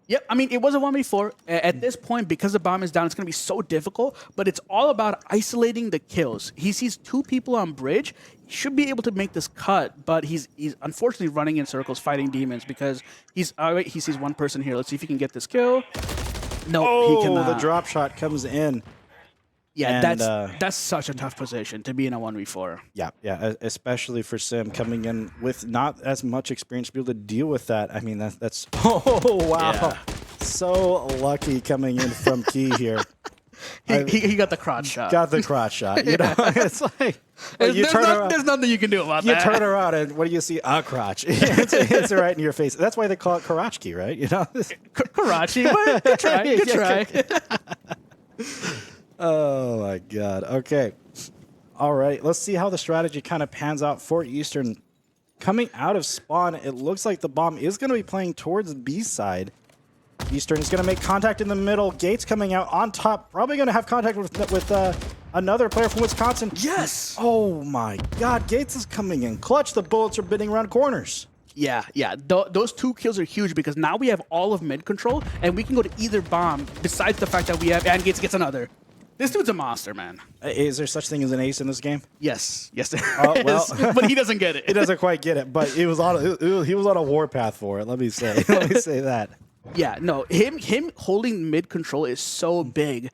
Yep, I mean, it was a 1v4. At this point, because the bomb is down, it's going to be so difficult, but it's all about isolating the kills. He sees 2 people on bridge. He should be able to make this cut, but he's unfortunately running in circles fighting demons, because he sees 1 person here. Let's see if he can get this kill. No, he cannot. The drop shot comes in. Yeah, that's such a tough position to be in a 1v4. Yeah, especially for Sim coming in with not as much experience to be able to deal with that. I mean, that's oh wow, yeah. So lucky coming in from Key here. He got the crotch shot. Got the crotch shot. It's like there's nothing you can do about that. You turn around and what do you see? A crotch. It's right in your face. That's why they call it Karachki, right? Karachi. Good try. Good try. Oh my God. Okay. All right. Let's see how the strategy kind of pans out for Eastern. Coming out of spawn, it looks like the bomb is going to be playing towards B side. Eastern is going to make contact in the middle. Gates coming out on top. Probably going to have contact with Another player from Wisconsin. Yes! Oh my God, Gates is coming in clutch. The bullets are bidding around corners. Yeah. Those 2 kills are huge because now we have all of mid control and we can go to either bomb besides the fact that we have, and Gates gets another. This dude's a monster, man. Is there such thing as an ace in this game? Yes, there well, is, but he doesn't get it. He doesn't quite get it, but he was on a warpath for it. Let me say that. Yeah, no, him holding mid control is so big.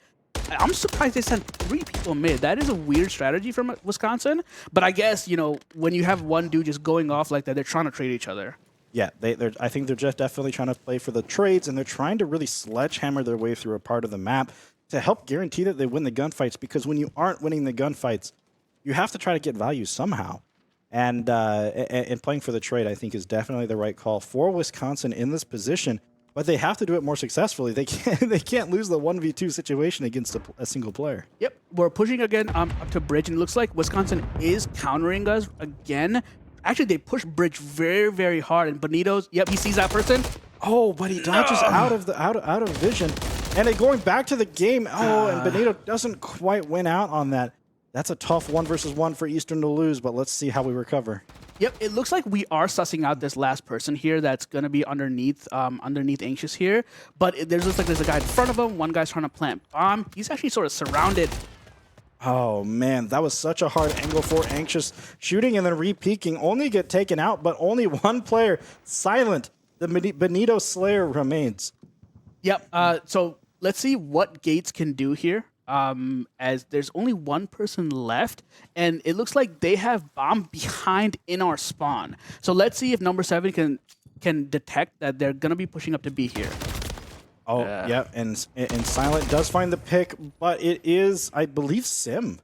I'm surprised they sent 3 people mid. That is a weird strategy from Wisconsin. But I guess, when you have one dude just going off like that, they're trying to trade each other. Yeah, I think they're just definitely trying to play for the trades, and they're trying to really sledgehammer their way through a part of the map to help guarantee that they win the gunfights, because when you aren't winning the gunfights, you have to try to get value somehow. And playing for the trade, I think, is definitely the right call for Wisconsin in this position, but they have to do it more successfully. They can't lose the 1v2 situation against a single player. Yep, we're pushing again up to bridge, and it looks like Wisconsin is countering us again. Actually, they push bridge very, very hard, and Benito's, yep, he sees that person. Oh, but he dodges out of vision. And then going back to the game, and Benito doesn't quite win out on that. That's a tough 1v1 for Eastern to lose, but let's see how we recover. Yep, it looks like we are sussing out this last person here that's going to be underneath Anxious here. But it looks like there's a guy in front of him. One guy's trying to plant bomb. He's actually sort of surrounded. Oh, man, that was such a hard angle for Anxious. Shooting and then re-peeking, only get taken out, but only one player silent. The Benito Slayer remains. Yep, so let's see what Gates can do here. As there's only one person left, and it looks like they have bomb behind in our spawn. So let's see if number 7 can detect that they're gonna be pushing up to B here. Oh, yeah, and Silent does find the pick, but it is, I believe, Sim.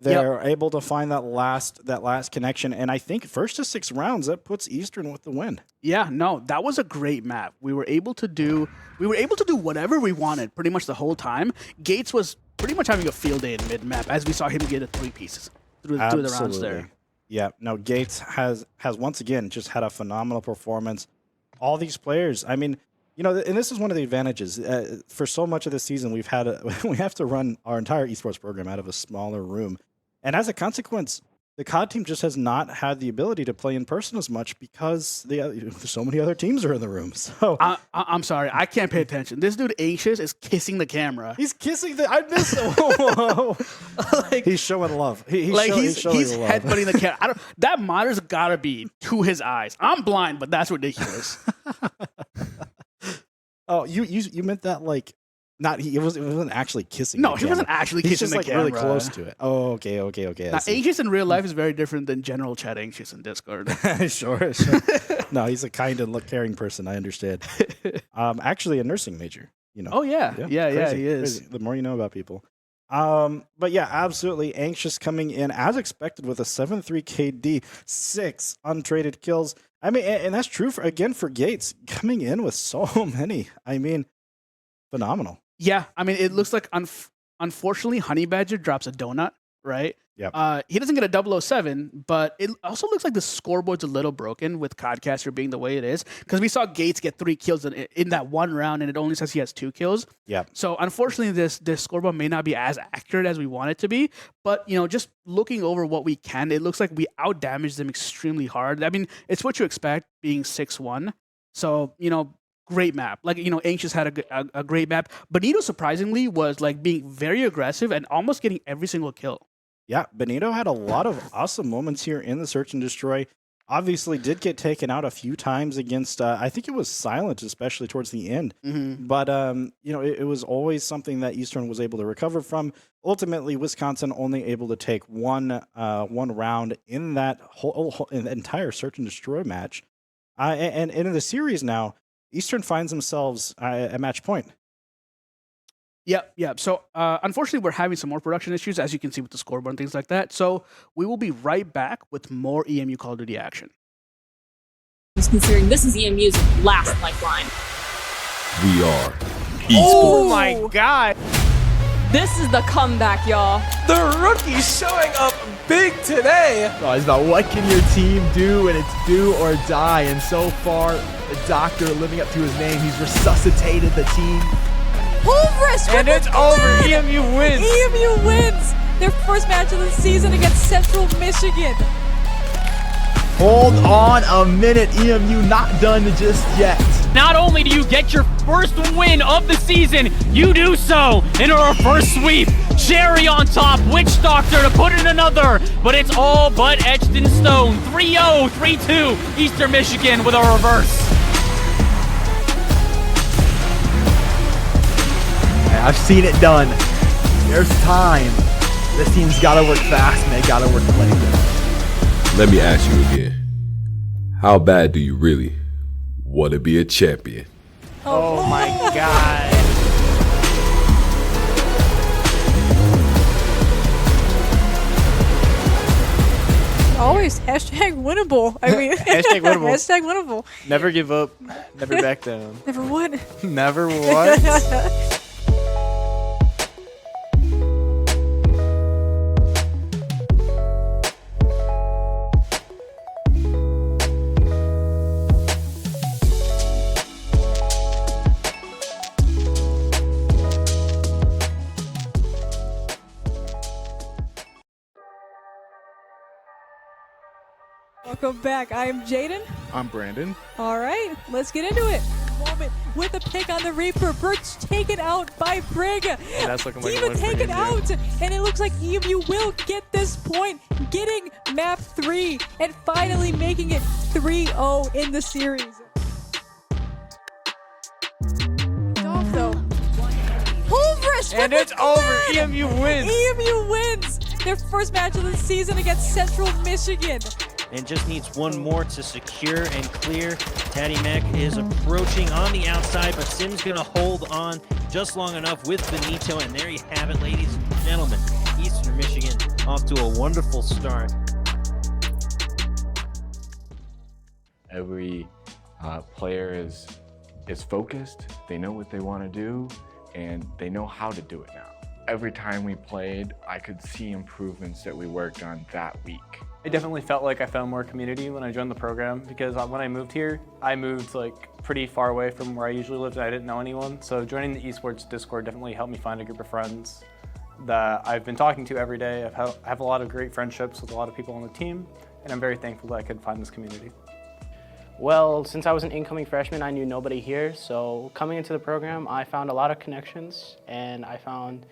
They're able to find that last connection, and I think first to 6 rounds, that puts Eastern with the win. Yeah, no, that was a great map. We were able to do whatever we wanted pretty much the whole time. Gates was pretty much having a field day in mid map, as we saw him get a 3 pieces through the rounds there. Yeah, no, Gates has once again just had a phenomenal performance. All these players, I mean, and this is one of the advantages. For so much of the season, we have to run our entire esports program out of a smaller room. And as a consequence, the COD team just has not had the ability to play in person as much because so many other teams are in the room. So I'm sorry, I can't pay attention. This dude Anxious is kissing the camera. He's kissing I missed him. He's showing love. He's headbutting the camera. That monitor's gotta be to his eyes. I'm blind, but that's ridiculous. Oh, you meant that like. It wasn't actually kissing. No, he wasn't actually kissing just the camera. Really close to it. Oh, okay. Now, Anxious in real life is very different than general chat Anxious in Discord. Sure. No, he's a kind and caring person. I understand. Actually, a nursing major. Oh yeah, he is. Crazy. The more you know about people. But yeah, absolutely. Anxious coming in as expected with a 7-3 KD, 6 untraded kills. I mean, and that's true for Gates coming in with so many. I mean, phenomenal. Yeah, I mean, it looks like, unfortunately, Honey Badger drops a donut, right? Yep. He doesn't get a 007, but it also looks like the scoreboard's a little broken with Codcaster being the way it is, because we saw Gates get 3 kills in that one round, and it only says he has 2 kills. Yeah. So, unfortunately, this scoreboard may not be as accurate as we want it to be, but, just looking over what we can, it looks like we outdamaged them extremely hard. I mean, it's what you expect being 6-1. So, great map. Anxious had a great map. Benito, surprisingly, was being very aggressive and almost getting every single kill. Yeah, Benito had a lot of awesome moments here in the Search and Destroy. Obviously, did get taken out a few times against, I think it was Silent, especially towards the end. Mm-hmm. But, it was always something that Eastern was able to recover from. Ultimately, Wisconsin only able to take one round in that in the entire Search and Destroy match. And in the series now, Eastern finds themselves at match point. Yep. So, unfortunately, we're having some more production issues, as you can see with the scoreboard and things like that. So, we will be right back with more EMU Call of Duty action. Considering this is EMU's last lifeline. We are esports. Oh my God. This is the comeback, y'all. The rookie's showing up big today. Oh, it's about what can your team do, and it's do or die. And so far, the doctor living up to his name. He's resuscitated the team. Hubris! And it's over. EMU wins. EMU wins. their first match of the season against Central Michigan. Hold on a minute, EMU not done just yet. Not only do you get your first win of the season, you do so in a reverse sweep. Cherry on top, Witch Doctor to put in another, but it's all but etched in stone. 3-0, 3-2, Eastern Michigan with a reverse. I've seen it done. There's time. This team's gotta work fast and they gotta work collective. Let me ask you again. How bad do you really want to be a champion? Oh my God. Always hashtag winnable. I mean, Hashtag winnable. Hashtag winnable. Never give up. Never back down. Never what? Never what? Welcome back. I am Jaden. I'm Brandon. All right, let's get into it. Moment with a pick on the Reaper. Bert's taken out by Brig. That's looking like a Diva win for taken EMU. out, and it looks like EMU will get this point, getting map 3 and finally making it 3-0 in the series. Off though. Pulverish And with it's the over. win! EMU wins. EMU wins their first match of the season against Central Michigan. And just needs one more to secure and clear. Taddy Mac is approaching on the outside, but Sim's gonna hold on just long enough with Benito. And there you have it, ladies and gentlemen. Eastern Michigan off to a wonderful start. Every player is focused. They know what they want to do, and they know how to do it now. Every time we played, I could see improvements that we worked on that week. I definitely felt like I found more community when I joined the program because when I moved here, I moved like pretty far away from where I usually lived and I didn't know anyone. So joining the esports Discord definitely helped me find a group of friends that I've been talking to every day. I have a lot of great friendships with a lot of people on the team, and I'm very thankful that I could find this community. Well, since I was an incoming freshman, I knew nobody here. So coming into the program, I found a lot of connections and I found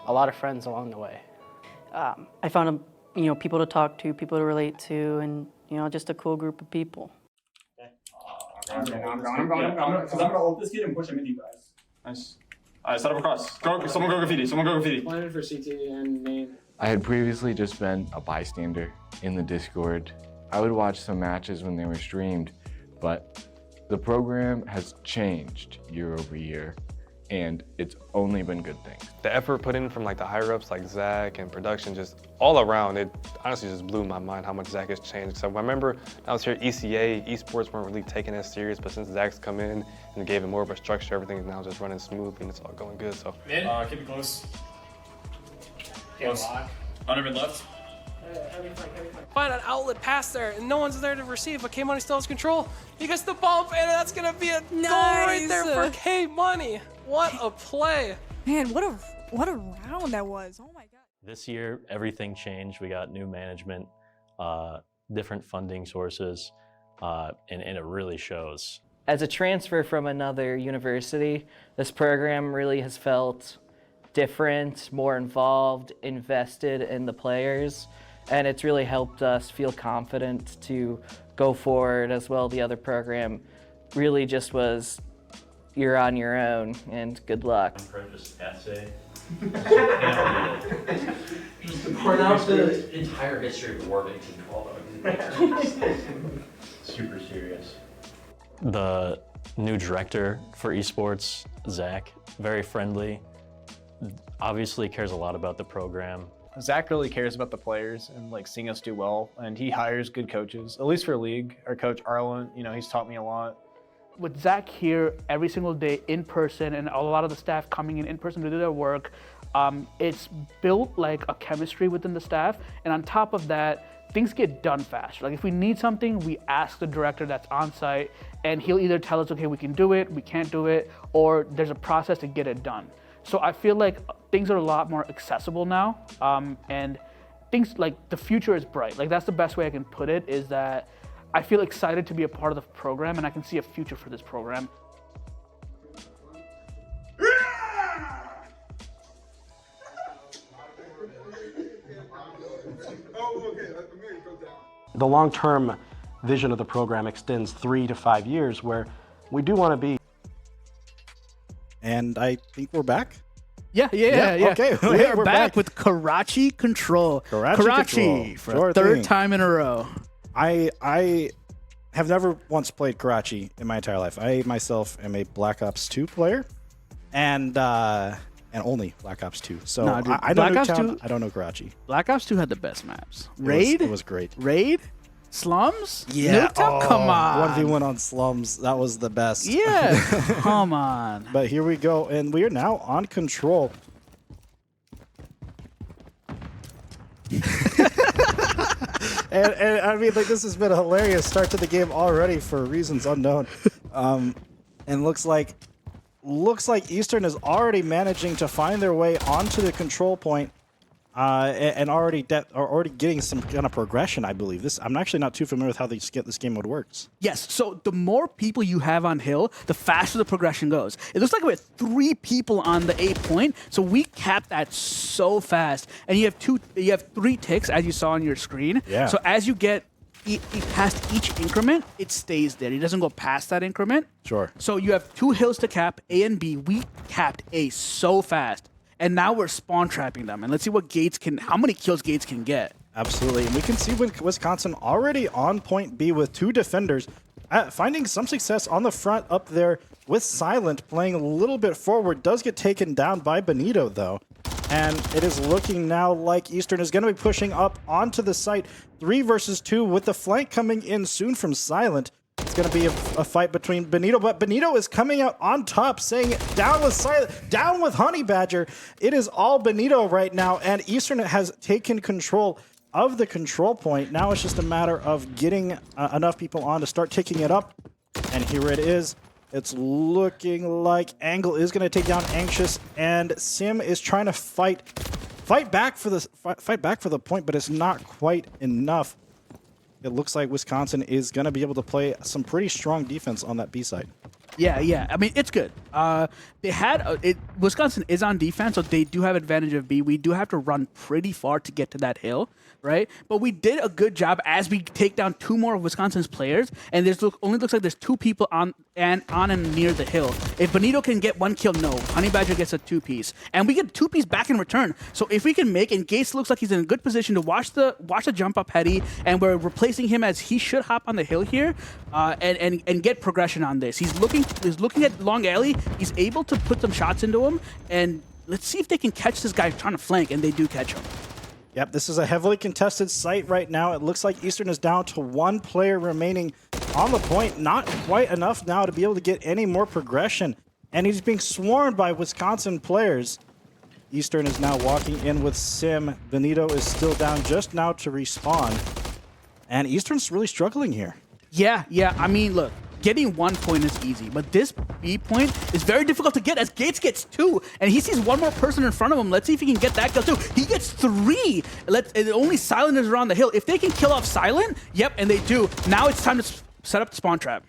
a lot of friends along the way. I found people to talk to, people to relate to, and just a cool group of people. I'm gonna ult this kid and push him into you guys. Nice. Alright, set up across. Someone go graffiti. Someone go graffiti. Planted for CT and main. I had previously just been a bystander in the Discord. I would watch some matches when they were streamed, but the program has changed year over year, and it's only been good things. The effort put in from like the higher ups like Zach and production, just all around, it honestly just blew my mind how much Zach has changed. So I remember I was here at ECA, esports weren't really taken as serious, but since Zach's come in and gave it more of a structure, everything is now just running smooth and it's all going good. So Mid, keep it close. Close. 100 mid left. Find an outlet pass there, and no one's there to receive, but K-Money still has control. He gets the bump, and that's gonna be a goal right there for K-Money. What a play. Man, what a round that was. Oh my God. This year, everything changed. We got new management, different funding sources, and it really shows. As a transfer from another university, this program really has felt different, more involved, invested in the players, and it's really helped us feel confident to go forward as well. The other program really just was, you're on your own, and good luck. Just to pronounce the entire history of the war of 1812. Super serious. The new director for esports, Zach, very friendly, obviously cares a lot about the program. Zach really cares about the players and like seeing us do well, and he hires good coaches, at least for league. Our coach Arlen, he's taught me a lot. With Zach here every single day in person and a lot of the staff coming in person to do their work, it's built like a chemistry within the staff. And on top of that, things get done faster. Like if we need something, we ask the director that's on site and he'll either tell us, okay, we can do it, we can't do it, or there's a process to get it done. So I feel like things are a lot more accessible now, and things like the future is bright. Like that's the best way I can put it, is that I feel excited to be a part of the program, and I can see a future for this program. The long-term vision of the program extends 3 to 5 years, where we do want to be. And I think we're back. Yeah. Okay, we're back with Karachi Control. Karachi for Sure a third thing. time in a row. I have never once played Karachi in my entire life. I myself am a Black Ops 2 player, and only Black Ops 2. So Nah, dude, I know Black Ops Nuketown, 2 I don't know Karachi. Black Ops 2 had the best maps. Raid? It was great. Raid? Slums? Yeah. Nuketown? Come on. 1v1 on slums. That was the best. Yeah. Come on. But here we go, and we are now on control. and I mean, like, this has been a hilarious start to the game already for reasons unknown. And looks like Eastern is already managing to find their way onto the control point, and already getting some kind of progression, I believe. I'm actually not too familiar with how this game mode works. Yes, so the more people you have on hill, the faster the progression goes. It looks like we have 3 people on the A point, so we capped that so fast. And you have 3 ticks, as you saw on your screen. Yeah. So as you get past each increment, it stays there. It doesn't go past that increment. Sure. So you have 2 hills to cap, A and B. We capped A so fast. And now we're spawn trapping them. And let's see how many kills Gates can get. Absolutely. And we can see Wisconsin already on point B with 2 defenders, finding some success on the front up there with Silent, playing a little bit forward. Does get taken down by Benito, though. And it is looking now like Eastern is going to be pushing up onto the site. 3 versus 2 with the flank coming in soon from Silent. It's going to be a fight between Benito, but Benito is coming out on top, saying down with Silent, down with Honey Badger. It is all Benito right now, and Eastern has taken control of the control point. Now it's just a matter of getting enough people on to start ticking it up. And here it is. It's looking like Angle is going to take down Anxious, and Sim is trying to fight back for the point, but it's not quite enough. It looks like Wisconsin is going to be able to play some pretty strong defense on that B side. Yeah. I mean, it's good. Wisconsin is on defense, so they do have advantage of B. We do have to run pretty far to get to that hill, right? But we did a good job as we take down 2 more of Wisconsin's players, and only looks like there's 2 people on and near the hill. If Benito can get 1 kill, no. Honey Badger gets a 2-piece, and we get 2-piece back in return. So if we can and Gates looks like he's in a good position to watch the jump up heady, and we're replacing him as he should hop on the hill here, and get progression on this. He's looking at Long Alley. He's able to put some shots into him, and let's see if they can catch this guy trying to flank, and they do catch him. Yep, this is a heavily contested site right now. It looks like Eastern is down to 1 player remaining on the point. Not quite enough now to be able to get any more progression, and he's being swarmed by Wisconsin players. Eastern is now walking in with Sim. Benito is still down just now to respawn, and Eastern's really struggling here. Yeah. I mean, look, getting 1 point is easy, but this B point is very difficult to get as Gates gets 2, and he sees 1 more person in front of him. Let's see if he can get that kill too. He gets 3. Only Silent is around the hill. If they can kill off Silent, yep, and they do. Now it's time to set up the spawn trap.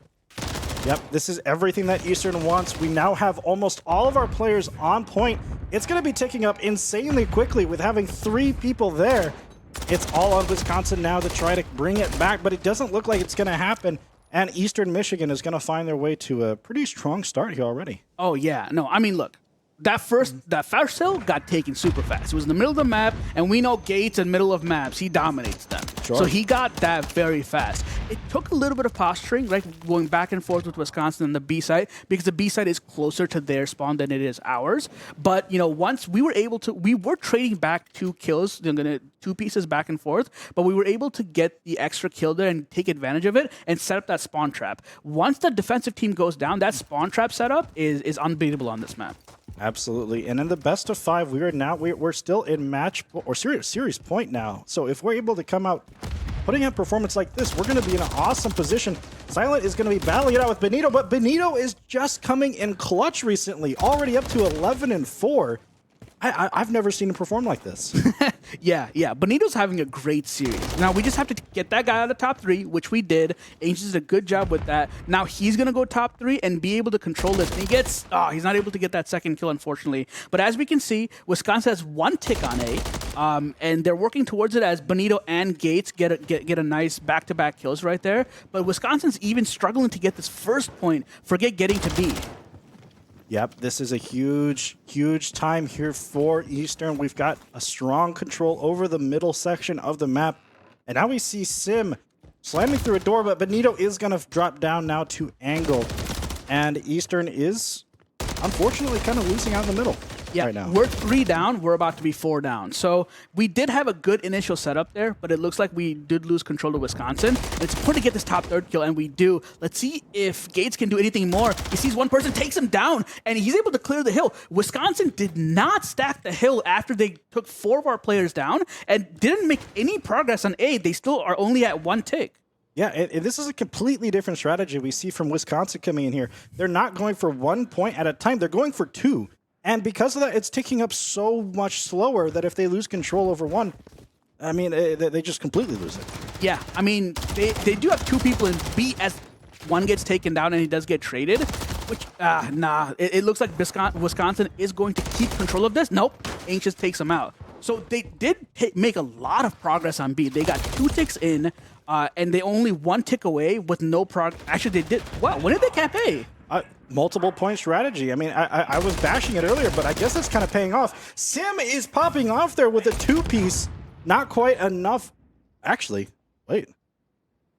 Yep, this is everything that Eastern wants. We now have almost all of our players on point. It's going to be ticking up insanely quickly with having 3 people there. It's all on Wisconsin now to try to bring it back, but it doesn't look like it's going to happen. And Eastern Michigan is going to find their way to a pretty strong start here already. Oh, yeah. No, I mean, look. That first hill got taken super fast. It was in the middle of the map, and we know Gates in middle of maps, he dominates them. Sure. So he got that very fast. It took a little bit of posturing, right, going back and forth with Wisconsin and the B side, because the B side is closer to their spawn than it is ours. But, once we were trading back 2 kills, 2 pieces back and forth, but we were able to get the extra kill there and take advantage of it and set up that spawn trap. Once the defensive team goes down, that spawn trap setup is unbeatable on this map. Absolutely, and in the best of 5, we're still in series point now. So if we're able to come out putting in a performance like this, we're going to be in an awesome position. Silent is going to be battling it out with Benito, but Benito is just coming in clutch recently, already up to 11-4. I've never seen him perform like this. Yeah. Benito's having a great series. Now, we just have to get that guy out of the top 3, which we did. Ancients did a good job with that. Now, he's going to go top 3 and be able to control this. And he's not able to get that second kill, unfortunately. But as we can see, Wisconsin has 1 tick on A, and they're working towards it as Benito and Gates get a nice back-to-back kills right there. But Wisconsin's even struggling to get this first point. Forget getting to B. Yep, this is a huge, huge time here for Eastern. We've got a strong control over the middle section of the map. And now we see Sim slamming through a door, but Benito is going to drop down now to Angle. And Eastern is, unfortunately, kind of losing out in the middle right now. We're 3 down. We're about to be 4 down. So we did have a good initial setup there, but it looks like we did lose control to Wisconsin. And it's important to get this top 3rd kill, and we do. Let's see if Gates can do anything more. He sees one person, takes him down, and he's able to clear the hill. Wisconsin did not stack the hill after they took 4 of our players down and didn't make any progress on A. They still are only at 1 tick. Yeah, and this is a completely different strategy we see from Wisconsin coming in here. They're not going for 1 point at a time. They're going for 2. And because of that, it's ticking up so much slower that if they lose control over 1, I mean, they just completely lose it. Yeah, I mean, they do have 2 people in B as one gets taken down and he does get traded, which, it looks like Wisconsin is going to keep control of this. Nope, Anxious takes them out. So they did make a lot of progress on B. They got 2 ticks in, and they only 1 tick away with no progress. Actually, they did, wow, when did they cap A? Multiple point strategy. I mean, I was bashing it earlier, but I guess it's kind of paying off. Sim is popping off there with a 2-piece. Not quite enough. Actually, wait.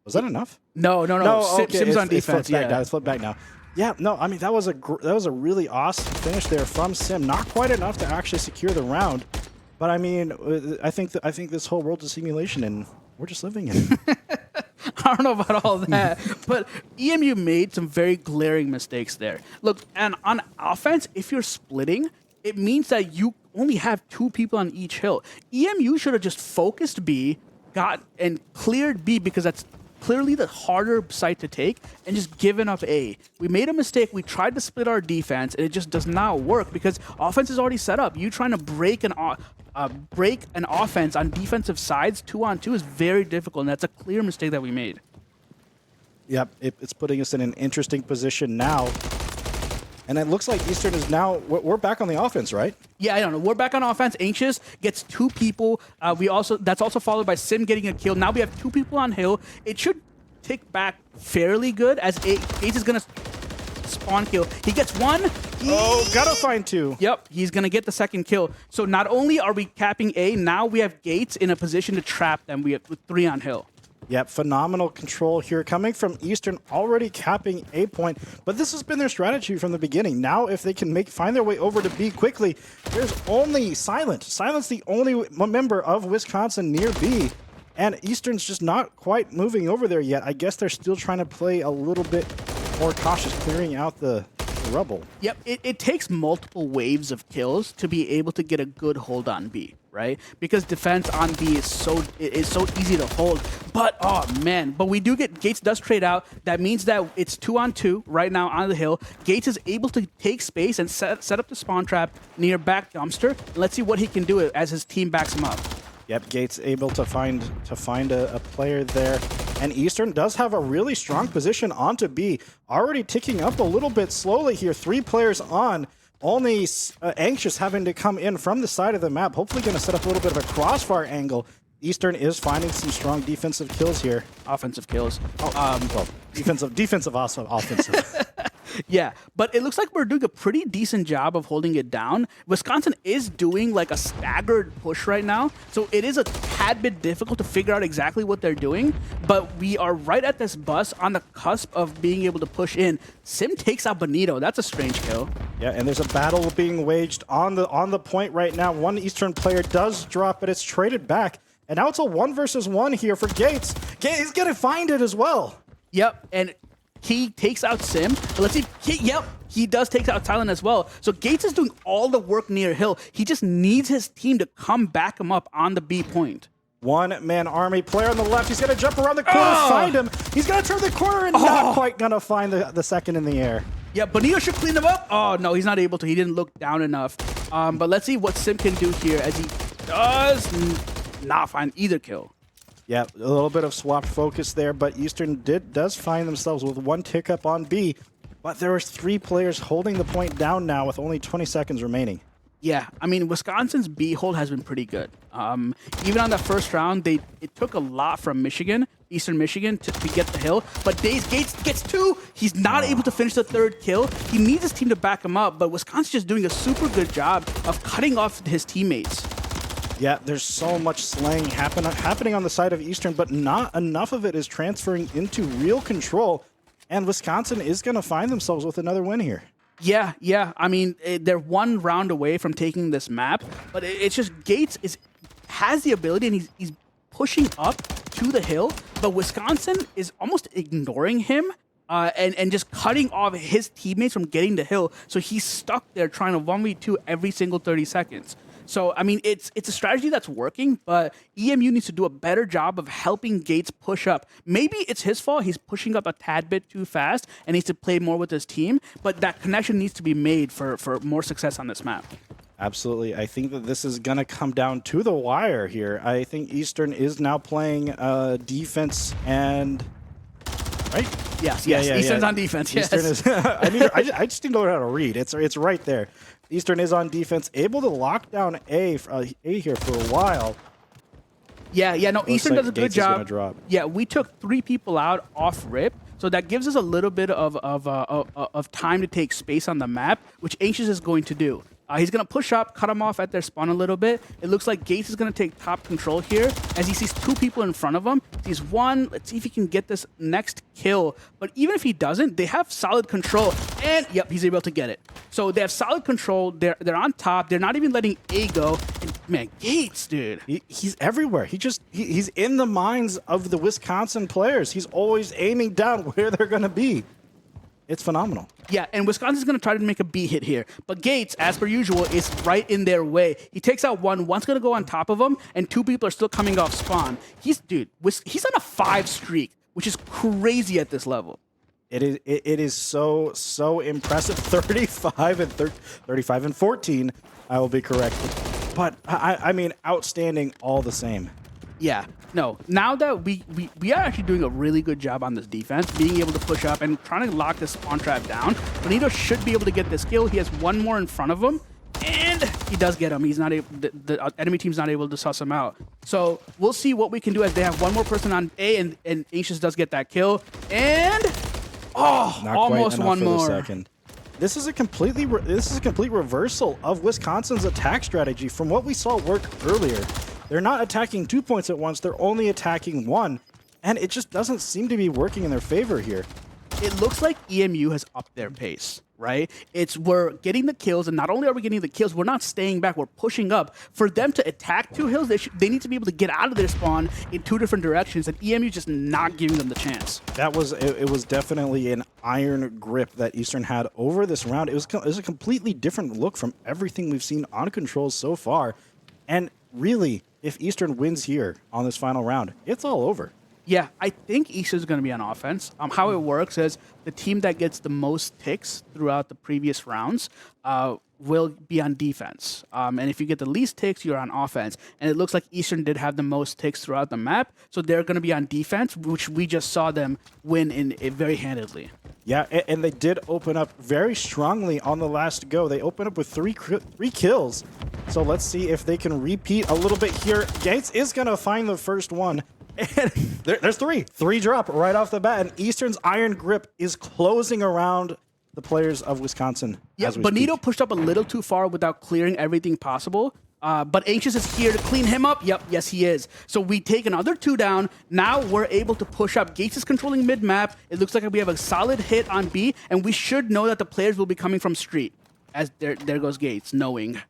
Was that enough? No. Okay. Sim's on defense. It's flipped back now. Yeah, no, I mean, that was a really awesome finish there from Sim. Not quite enough to actually secure the round. But I mean, I think this whole world is simulation, and we're just living in it. I don't know about all that, but EMU made some very glaring mistakes there. Look, and on offense, if you're splitting, it means that you only have 2 people on each hill. EMU should have just focused B, and cleared B because that's clearly the harder site to take, and just given up A. We made a mistake. We tried to split our defense, and it just does not work because offense is already set up. You trying to break an offense on defensive sides 2-on-2 is very difficult, and that's a clear mistake that we made. Yep, it's putting us in an interesting position now. And it looks like Eastern is now, we're back on the offense, right? Yeah, I don't know. We're back on offense. Anxious gets 2 people. That's also followed by Sim getting a kill. Now we have 2 people on hill. It should tick back fairly good as Ace is going to spawn kill. He gets 1. Gotta find 2. Yep, he's going to get the second kill. So not only are we capping A, now we have Gates in a position to trap them. We have 3 on hill. Yep, phenomenal control here coming from Eastern, already capping A point. But this has been their strategy from the beginning. Now, if they can find their way over to B quickly, there's only Silent. Silent's the only member of Wisconsin near B. And Eastern's just not quite moving over there yet. I guess they're still trying to play a little bit more cautious, clearing out the rubble. Yep, it takes multiple waves of kills to be able to get a good hold on B, right? Because defense on B is so easy to hold. But, oh man, but we do get, Gates does trade out. That means that it's 2-on-2 right now on the hill. Gates is able to take space and set up the spawn trap near back dumpster. Let's see what he can do as his team backs him up. Yep, Gates able to find a player there. And Eastern does have a really strong position onto B. Already ticking up a little bit slowly here. 3 players on. Only Anxious having to come in from the side of the map. Hopefully going to set up a little bit of a crossfire angle. Eastern is finding some strong defensive kills here. Offensive kills. Well, defensive also offensive. Yeah, but it looks like we're doing a pretty decent job of holding it down. Wisconsin is doing like a staggered push right now, so it is a tad bit difficult to figure out exactly what they're doing, but we are right at this bus on the cusp of being able to push in. Sim takes out Benito. That's a strange kill. Yeah, and there's a battle being waged on the point right now. One Eastern player does drop, but it's traded back. And now it's a 1 versus 1 here for Gates. He's going to find it as well. Yep, and he takes out Sim. Let's see. He does take out Silent as well. So Gates is doing all the work near hill. He just needs his team to come back him up on the B point. One-man army player on the left. He's going to jump around the corner, find him. He's going to turn the corner and not quite going to find the second in the air. Yeah, Bonito should clean him up. Oh, no, he's not able to. He didn't look down enough. But let's see what Sim can do here as he does not find either kill. Yeah, a little bit of swapped focus there, but Eastern does find themselves with one tick up on B. But there are 3 players holding the point down now with only 20 seconds remaining. Yeah, I mean, Wisconsin's B hold has been pretty good. Even on that first round, it took a lot from Michigan, Eastern Michigan, to get the hill. But Gates gets 2. He's not able to finish the 3rd kill. He needs his team to back him up, but Wisconsin's just doing a super good job of cutting off his teammates. Yeah, there's so much slaying happening on the side of Eastern, but not enough of it is transferring into real control. And Wisconsin is going to find themselves with another win here. Yeah. I mean, they're 1 round away from taking this map, but it's just Gates has the ability and he's pushing up to the hill, but Wisconsin is almost ignoring him and just cutting off his teammates from getting the hill. So he's stuck there trying to 1v2 every single 30 seconds. So, I mean, it's a strategy that's working, but EMU needs to do a better job of helping Gates push up. Maybe it's his fault. He's pushing up a tad bit too fast and needs to play more with his team, but that connection needs to be made for more success on this map. Absolutely. I think that this is going to come down to the wire here. I think Eastern is now playing defense and... Right? Yes. Eastern's on defense, yes. Eastern is... I just need to learn how to read. It's right there. Eastern is on defense, able to lock down A here for a while. Yeah, no, Looks Eastern like does a Gates good is gonna job. drop. Yeah, we took 3 people out off rip, so that gives us a little bit of time to take space on the map, which Anxious is going to do. He's going to push up, cut them off at their spawn a little bit. It looks like Gates is going to take top control here as he sees 2 people in front of him. He's 1. Let's see if he can get this next kill. But even if he doesn't, they have solid control. And, yep, he's able to get it. So they have solid control. They're on top. They're not even letting A go. And, man, Gates, dude. He's everywhere. He's in the minds of the Wisconsin players. He's always aiming down where they're going to be. It's phenomenal. Yeah, and Wisconsin's going to try to make a B hit here. But Gates, as per usual, is right in their way. He takes out 1. One's going to go on top of him, and 2 people are still coming off spawn. He's on a 5 streak, which is crazy at this level. It is so impressive. 35 and 14, I will be corrected. But, I mean, outstanding all the same. Yeah, no. Now that we are actually doing a really good job on this defense, being able to push up and trying to lock this spawn trap down. Bonito should be able to get this kill. He has 1 more in front of him, and he does get him. He's not able. The enemy team's not able to suss him out. So we'll see what we can do as they have 1 more person on A, and Anxious does get that kill, and almost 1 more. Second. This is a complete reversal of Wisconsin's attack strategy from what we saw work earlier. They're not attacking 2 points at once, they're only attacking 1. And it just doesn't seem to be working in their favor here. It looks like EMU has upped their pace, right? We're getting the kills, and not only are we getting the kills, we're not staying back, we're pushing up. For them to attack 2 hills, they need to be able to get out of their spawn in 2 different directions, and EMU just not giving them the chance. It was definitely an iron grip that Eastern had over this round. It was a completely different look from everything we've seen on controls so far. And really, if Eastern wins here on this final round, it's all over. Yeah, I think Eastern's going to be on offense. How it works is the team that gets the most ticks throughout the previous rounds will be on defense. And if you get the least ticks, you're on offense. And it looks like Eastern did have the most ticks throughout the map, so they're going to be on defense, which we just saw them win in very handedly. Yeah, and they did open up very strongly on the last go. They opened up with 3 kills. So let's see if they can repeat a little bit here. Gates is going to find the first one. And there's 3. 3 drop right off the bat. And Eastern's iron grip is closing around the players of Wisconsin. Yeah, Bonito pushed up a little too far without clearing everything possible. But Anxious is here to clean him up. Yep, yes, he is. So we take another 2 down. Now we're able to push up. Gates is controlling mid-map. It looks like we have a solid hit on B, and we should know that the players will be coming from street. As there goes Gates, knowing.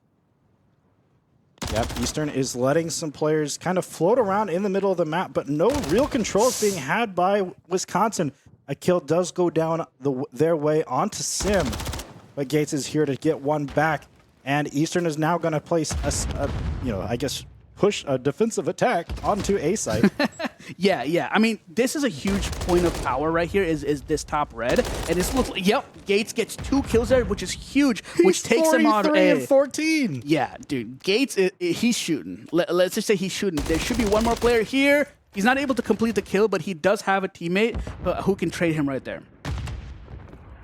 Yep, Eastern is letting some players kind of float around in the middle of the map, but no real control is being had by Wisconsin. A kill does go down their way onto Sim, but Gates is here to get 1 back. And Eastern is now going to place I guess push a defensive attack onto A site. Yeah. I mean, this is a huge point of power right here. Is this top red? And this looks like, yep, Gates gets 2 kills there, which is huge, which takes him out of 43 and 14. Yeah, dude, Gates, he's shooting. Let's just say he's shooting. There should be one more player here. He's not able to complete the kill, but he does have a teammate who can trade him right there.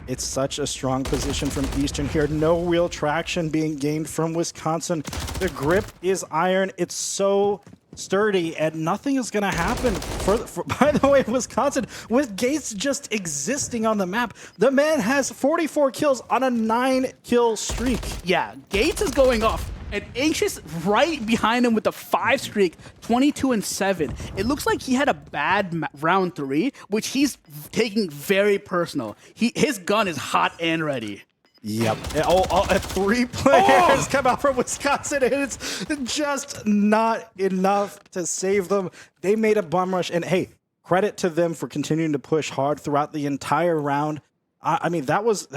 It's such a strong position from Eastern here. No real traction being gained from Wisconsin. The grip is iron. It's so sturdy, and nothing is going to happen. By the way, Wisconsin, with Gates just existing on the map, the man has 44 kills on a 9-kill streak. Yeah, Gates is going off. And Anxious right behind him with the 5 streak, 22 and 7. It looks like he had a bad round 3, which he's taking very personal. His gun is hot and ready. Yep. 3 players come out from Wisconsin, and it's just not enough to save them. They made a bum rush, and hey, credit to them for continuing to push hard throughout the entire round. I mean, that was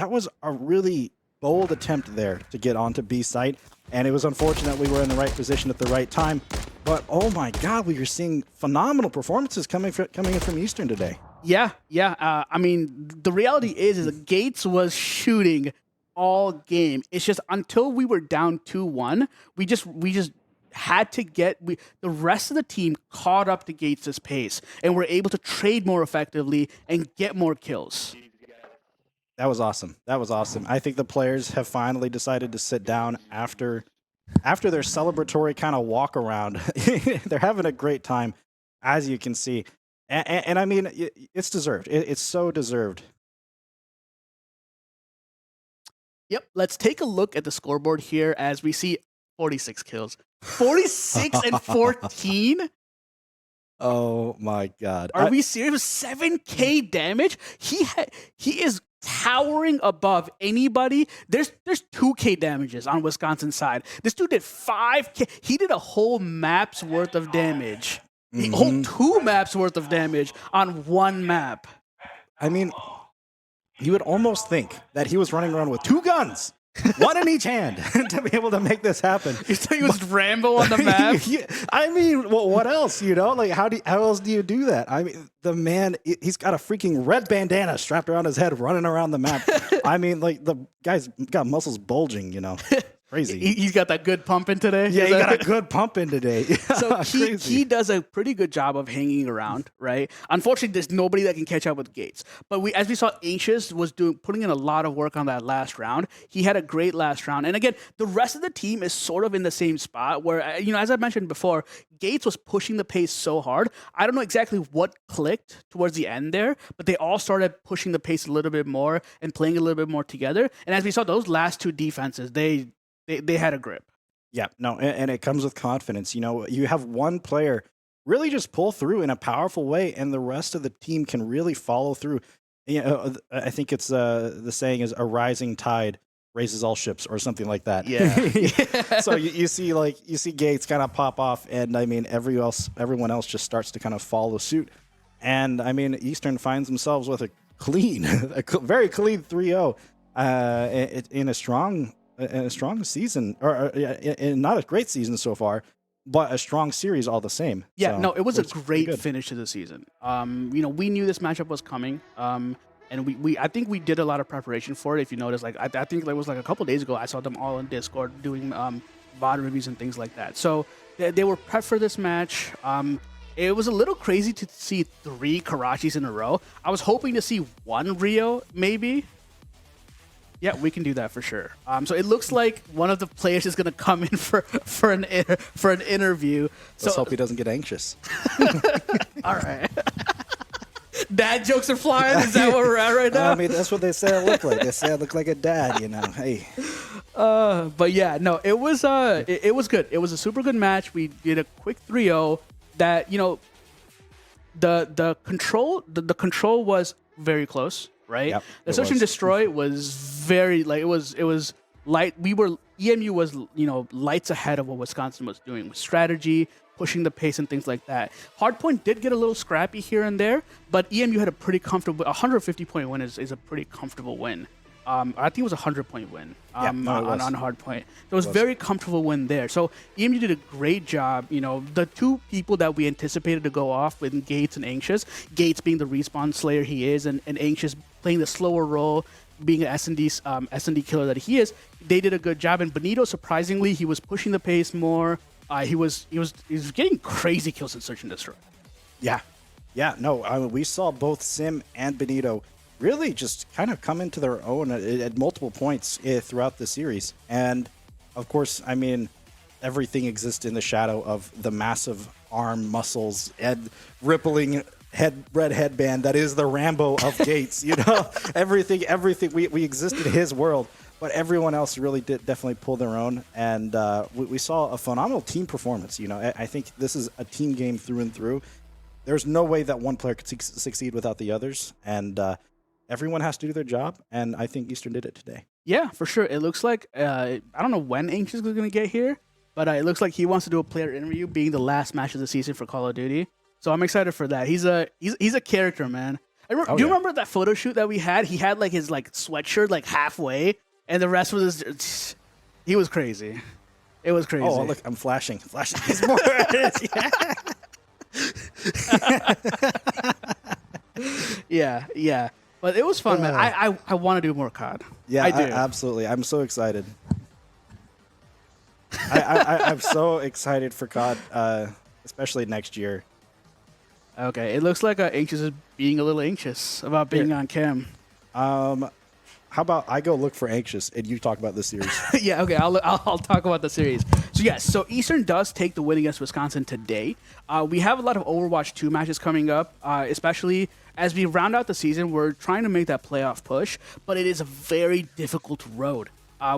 a really bold attempt there to get onto B site. And it was unfortunate we were in the right position at the right time. But oh my God, we are seeing phenomenal performances coming in from Eastern today. Yeah. I mean, the reality is that Gates was shooting all game. It's just until we were down 2-1, we just had to get the rest of the team caught up to Gates' pace, and we're able to trade more effectively and get more kills. That was awesome. I think the players have finally decided to sit down after their celebratory kind of walk around. They're having a great time, as you can see. And I mean, it's deserved. It's so deserved. Yep, let's take a look at the scoreboard here as we see 46 kills. 46 and 14? Oh my God. Are we serious? 7K damage? He is towering above anybody. There's 2K damages on Wisconsin's side. This dude did 5K. He did a whole map's worth of damage. A whole 2 maps worth of damage on 1 map. I mean, you would almost think that he was running around with 2 guns, 1 in each hand, to be able to make this happen. You thought he was Rambo on the map? I mean, well, what else, you know? Like, how else do you do that? I mean, the man, he's got a freaking red bandana strapped around his head running around the map. I mean, like, the guy's got muscles bulging, you know? Crazy. He's got that good pump in today. Yeah, he got a good pump in today. So he does a pretty good job of hanging around, right? Unfortunately, there's nobody that can catch up with Gates. But as we saw, Anxious was putting in a lot of work on that last round. He had a great last round. And again, the rest of the team is sort of in the same spot where, you know, as I mentioned before, Gates was pushing the pace so hard. I don't know exactly what clicked towards the end there, but they all started pushing the pace a little bit more and playing a little bit more together. And as we saw, those last 2 defenses, they had a grip. Yeah, no, and it comes with confidence. You know, you have one player really just pull through in a powerful way, and the rest of the team can really follow through. You know, I think it's the saying is a rising tide raises all ships, or something like that. Yeah. So you see Gates kind of pop off, and I mean everyone else just starts to kind of follow suit. And I mean, Eastern finds themselves with a very clean 3-0 in a strong season, or not a great season so far, but a strong series all the same. Yeah, so, no, it was a great finish to the season. You know, we knew this matchup was coming, and I think we did a lot of preparation for it. If you notice, like I think it was like a couple days ago, I saw them all on Discord doing VOD reviews and things like that. So they were prepped for this match. It was a little crazy to see 3 Karachis in a row. I was hoping to see 1 Rio, maybe. Yeah, we can do that for sure. So it looks like one of the players is going to come in for an interview. Let's hope he doesn't get anxious. All right. Dad jokes are flying. Is that where we're at right now? I mean, that's what they say I look like. They say I look like a dad, you know. Hey. But yeah, no, it was good. It was a super good match. We did a quick 3-0. That, you know, the control was very close. Right, yep, the Search and Destroy was very it was light. EMU was, you know, lights ahead of what Wisconsin was doing with strategy, pushing the pace and things like that. Hardpoint did get a little scrappy here and there, but EMU had a pretty comfortable 150 point win is a pretty comfortable win. I think it was a 100-point win on hard point. So it was It was. very comfortable win there. So EMU did a great job. You know, the two people that we anticipated to go off with Gates and Anxious, Gates being the respawn slayer he is, and Anxious playing the slower role, being an S&D killer that he is, they did a good job. And Benito, surprisingly, he was pushing the pace more. He was getting crazy kills in Search and Destroy. Yeah, no, I mean, we saw both Sim and Benito really just kind of come into their own at multiple points throughout the series. And of course, I mean, everything exists in the shadow of the massive arm muscles and rippling red headband that is the Rambo of Gates. You know, everything. We exist in his world, but everyone else really did definitely pull their own. And we saw a phenomenal team performance. You know, I think this is a team game through and through. There's no way that one player could succeed without the others, and everyone has to do their job, and I think Eastern did it today. Yeah, for sure. It looks like, I don't know when Anxious is going to get here, but it looks like he wants to do a player interview being the last match of the season for Call of Duty. So I'm excited for that. He's a character, man. Do you remember that photo shoot that we had? He had like his sweatshirt like halfway, and the rest was his, he was crazy. It was crazy. Oh, look, I'm flashing. He's more. Yeah. But it was fun, man. I want to do more COD. Yeah, I do. Absolutely. I'm so excited. I'm so excited for COD, especially next year. Okay, it looks like Anxious is being a little anxious about being on cam. How about I go look for Anxious and you talk about the series? Yeah, okay, I'll talk about the series. So yes, so Eastern does take the win against Wisconsin today. We have a lot of Overwatch 2 matches coming up, especially as we round out the season. We're trying to make that playoff push, but it is a very difficult road.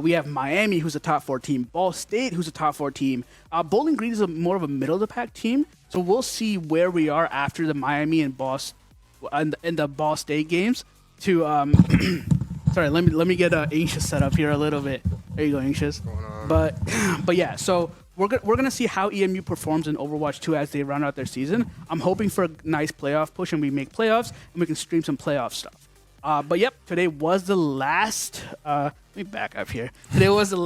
We have Miami, who's a top 4 team, Ball State, who's a top 4 team. Bowling Green is more of a middle of the pack team, so we'll see where we are after the Miami and the Ball State games. Sorry, let me get Anxious set up here a little bit. There you go, Anxious. But yeah, so we're gonna see how EMU performs in Overwatch 2 as they round out their season. I'm hoping for a nice playoff push and we make playoffs and we can stream some playoff stuff. But yep, today was the last. Let me back up here. Today was the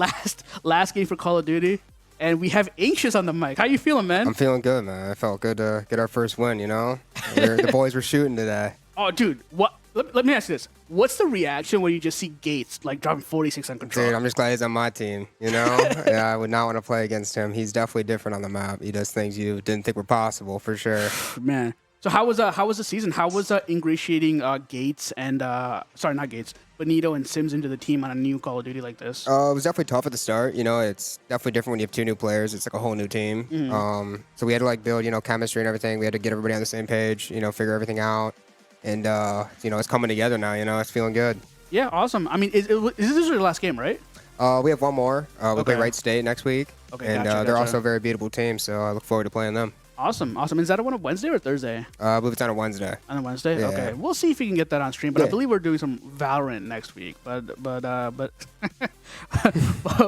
last game for Call of Duty, and we have Anxious on the mic. How you feeling, man? I'm feeling good, man. I felt good to get our first win. You know, the boys were shooting today. Oh, dude, what? Let me ask you this: what's the reaction when you just see Gates like dropping 46 on control? Dude, I'm just glad he's on my team. You know, yeah, I would not want to play against him. He's definitely different on the map. He does things you didn't think were possible, for sure. Man. So how was the season? How was ingratiating Gates and not Gates, Benito and Sims into the team on a new Call of Duty like this? It was definitely tough at the start. You know, it's definitely different when you have 2 new players. It's like a whole new team. Mm-hmm. So we had to like build, chemistry and everything. We had to get everybody on the same page. Figure everything out. And it's coming together now. It's feeling good. Yeah, awesome. I mean, is this your last game, right? We have one more. We play Wright State next week. Okay, and gotcha. they're also a very beatable team. So I look forward to playing them. Awesome. Is that one on Wednesday or Thursday? I believe it's on a Wednesday. On a Wednesday? Yeah. Okay. We'll see if we can get that on stream. But I believe we're doing some Valorant next week. But but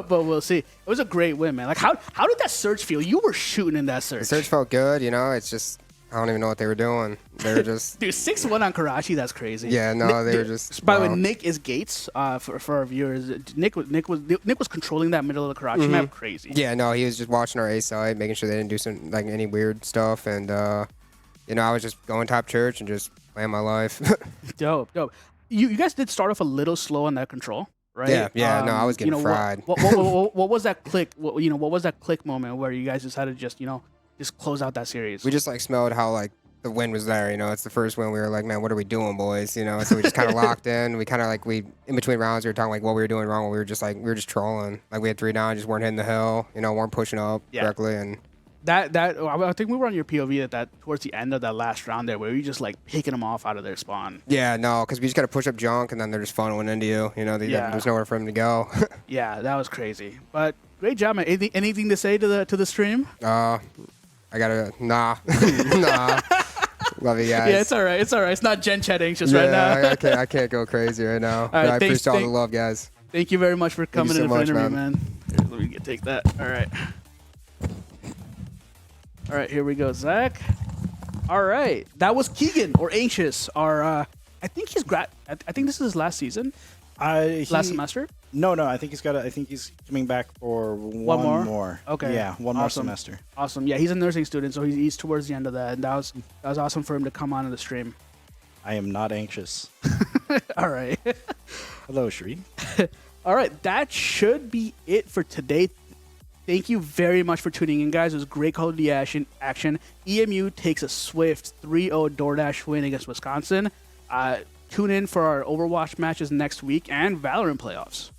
we'll see. It was a great win, man. Like how did that search feel? You were shooting in that search. The search felt good. It's just I don't even know what they were doing. They were just dude 6-1 on Karachi. That's crazy. Yeah, no, they were just. By the way, Nick is Gates. For our viewers, Nick was controlling that middle of the Karachi map. Crazy. Yeah, no, he was just watching our A side, making sure they didn't do any weird stuff, and I was just going top church and just playing my life. Dope. You guys did start off a little slow on that control, right? Yeah. No, I was getting fried. What was that click? What was that click moment where you guys decided to just close out that series? We just smelled how the wind was there. It's the first win. We were like, man, what are we doing, boys? So we just kind of locked in. We kind of in between rounds, we were talking what we were doing wrong. We were just trolling. We had 3 down, just weren't hitting the hill. Weren't pushing up correctly. And that I think we were on your POV that towards the end of that last round there, where we just picking them off out of their spawn. Yeah, no, because we just got to push up junk, and then they're just funneling into you. There's nowhere for them to go. Yeah, that was crazy. But great job, man. Anything to say to the stream? I gotta nah. Love you guys. Yeah, it's all right. It's not Gen Chat anxious right now. I can't go crazy right now. All right, I appreciate all the love, guys. Thank you very much for coming in for the interview, man. Here, let me take that. All right, here we go, Zach. All right, that was Keegan or Anxious. I think he's I think this is his last season. Last semester? No, I think he's got. I think he's coming back for one more. Okay. Yeah, one more Awesome. semester. Awesome. Yeah, he's a nursing student, so he's towards the end of that. And that was awesome for him to come on the stream. I am not anxious. All right. Hello, Shri. All right, that should be it for today. Thank you very much for tuning in, guys. It was great Call of Duty action. EMU takes a swift 3-0 DoorDash win against Wisconsin. Tune in for our Overwatch matches next week and Valorant playoffs.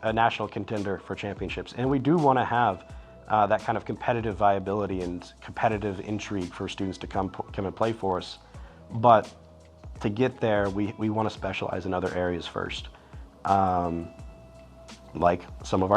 A national contender for championships, and we do want to have that kind of competitive viability and competitive intrigue for students to come and play for us. But to get there, we want to specialize in other areas first, like some of our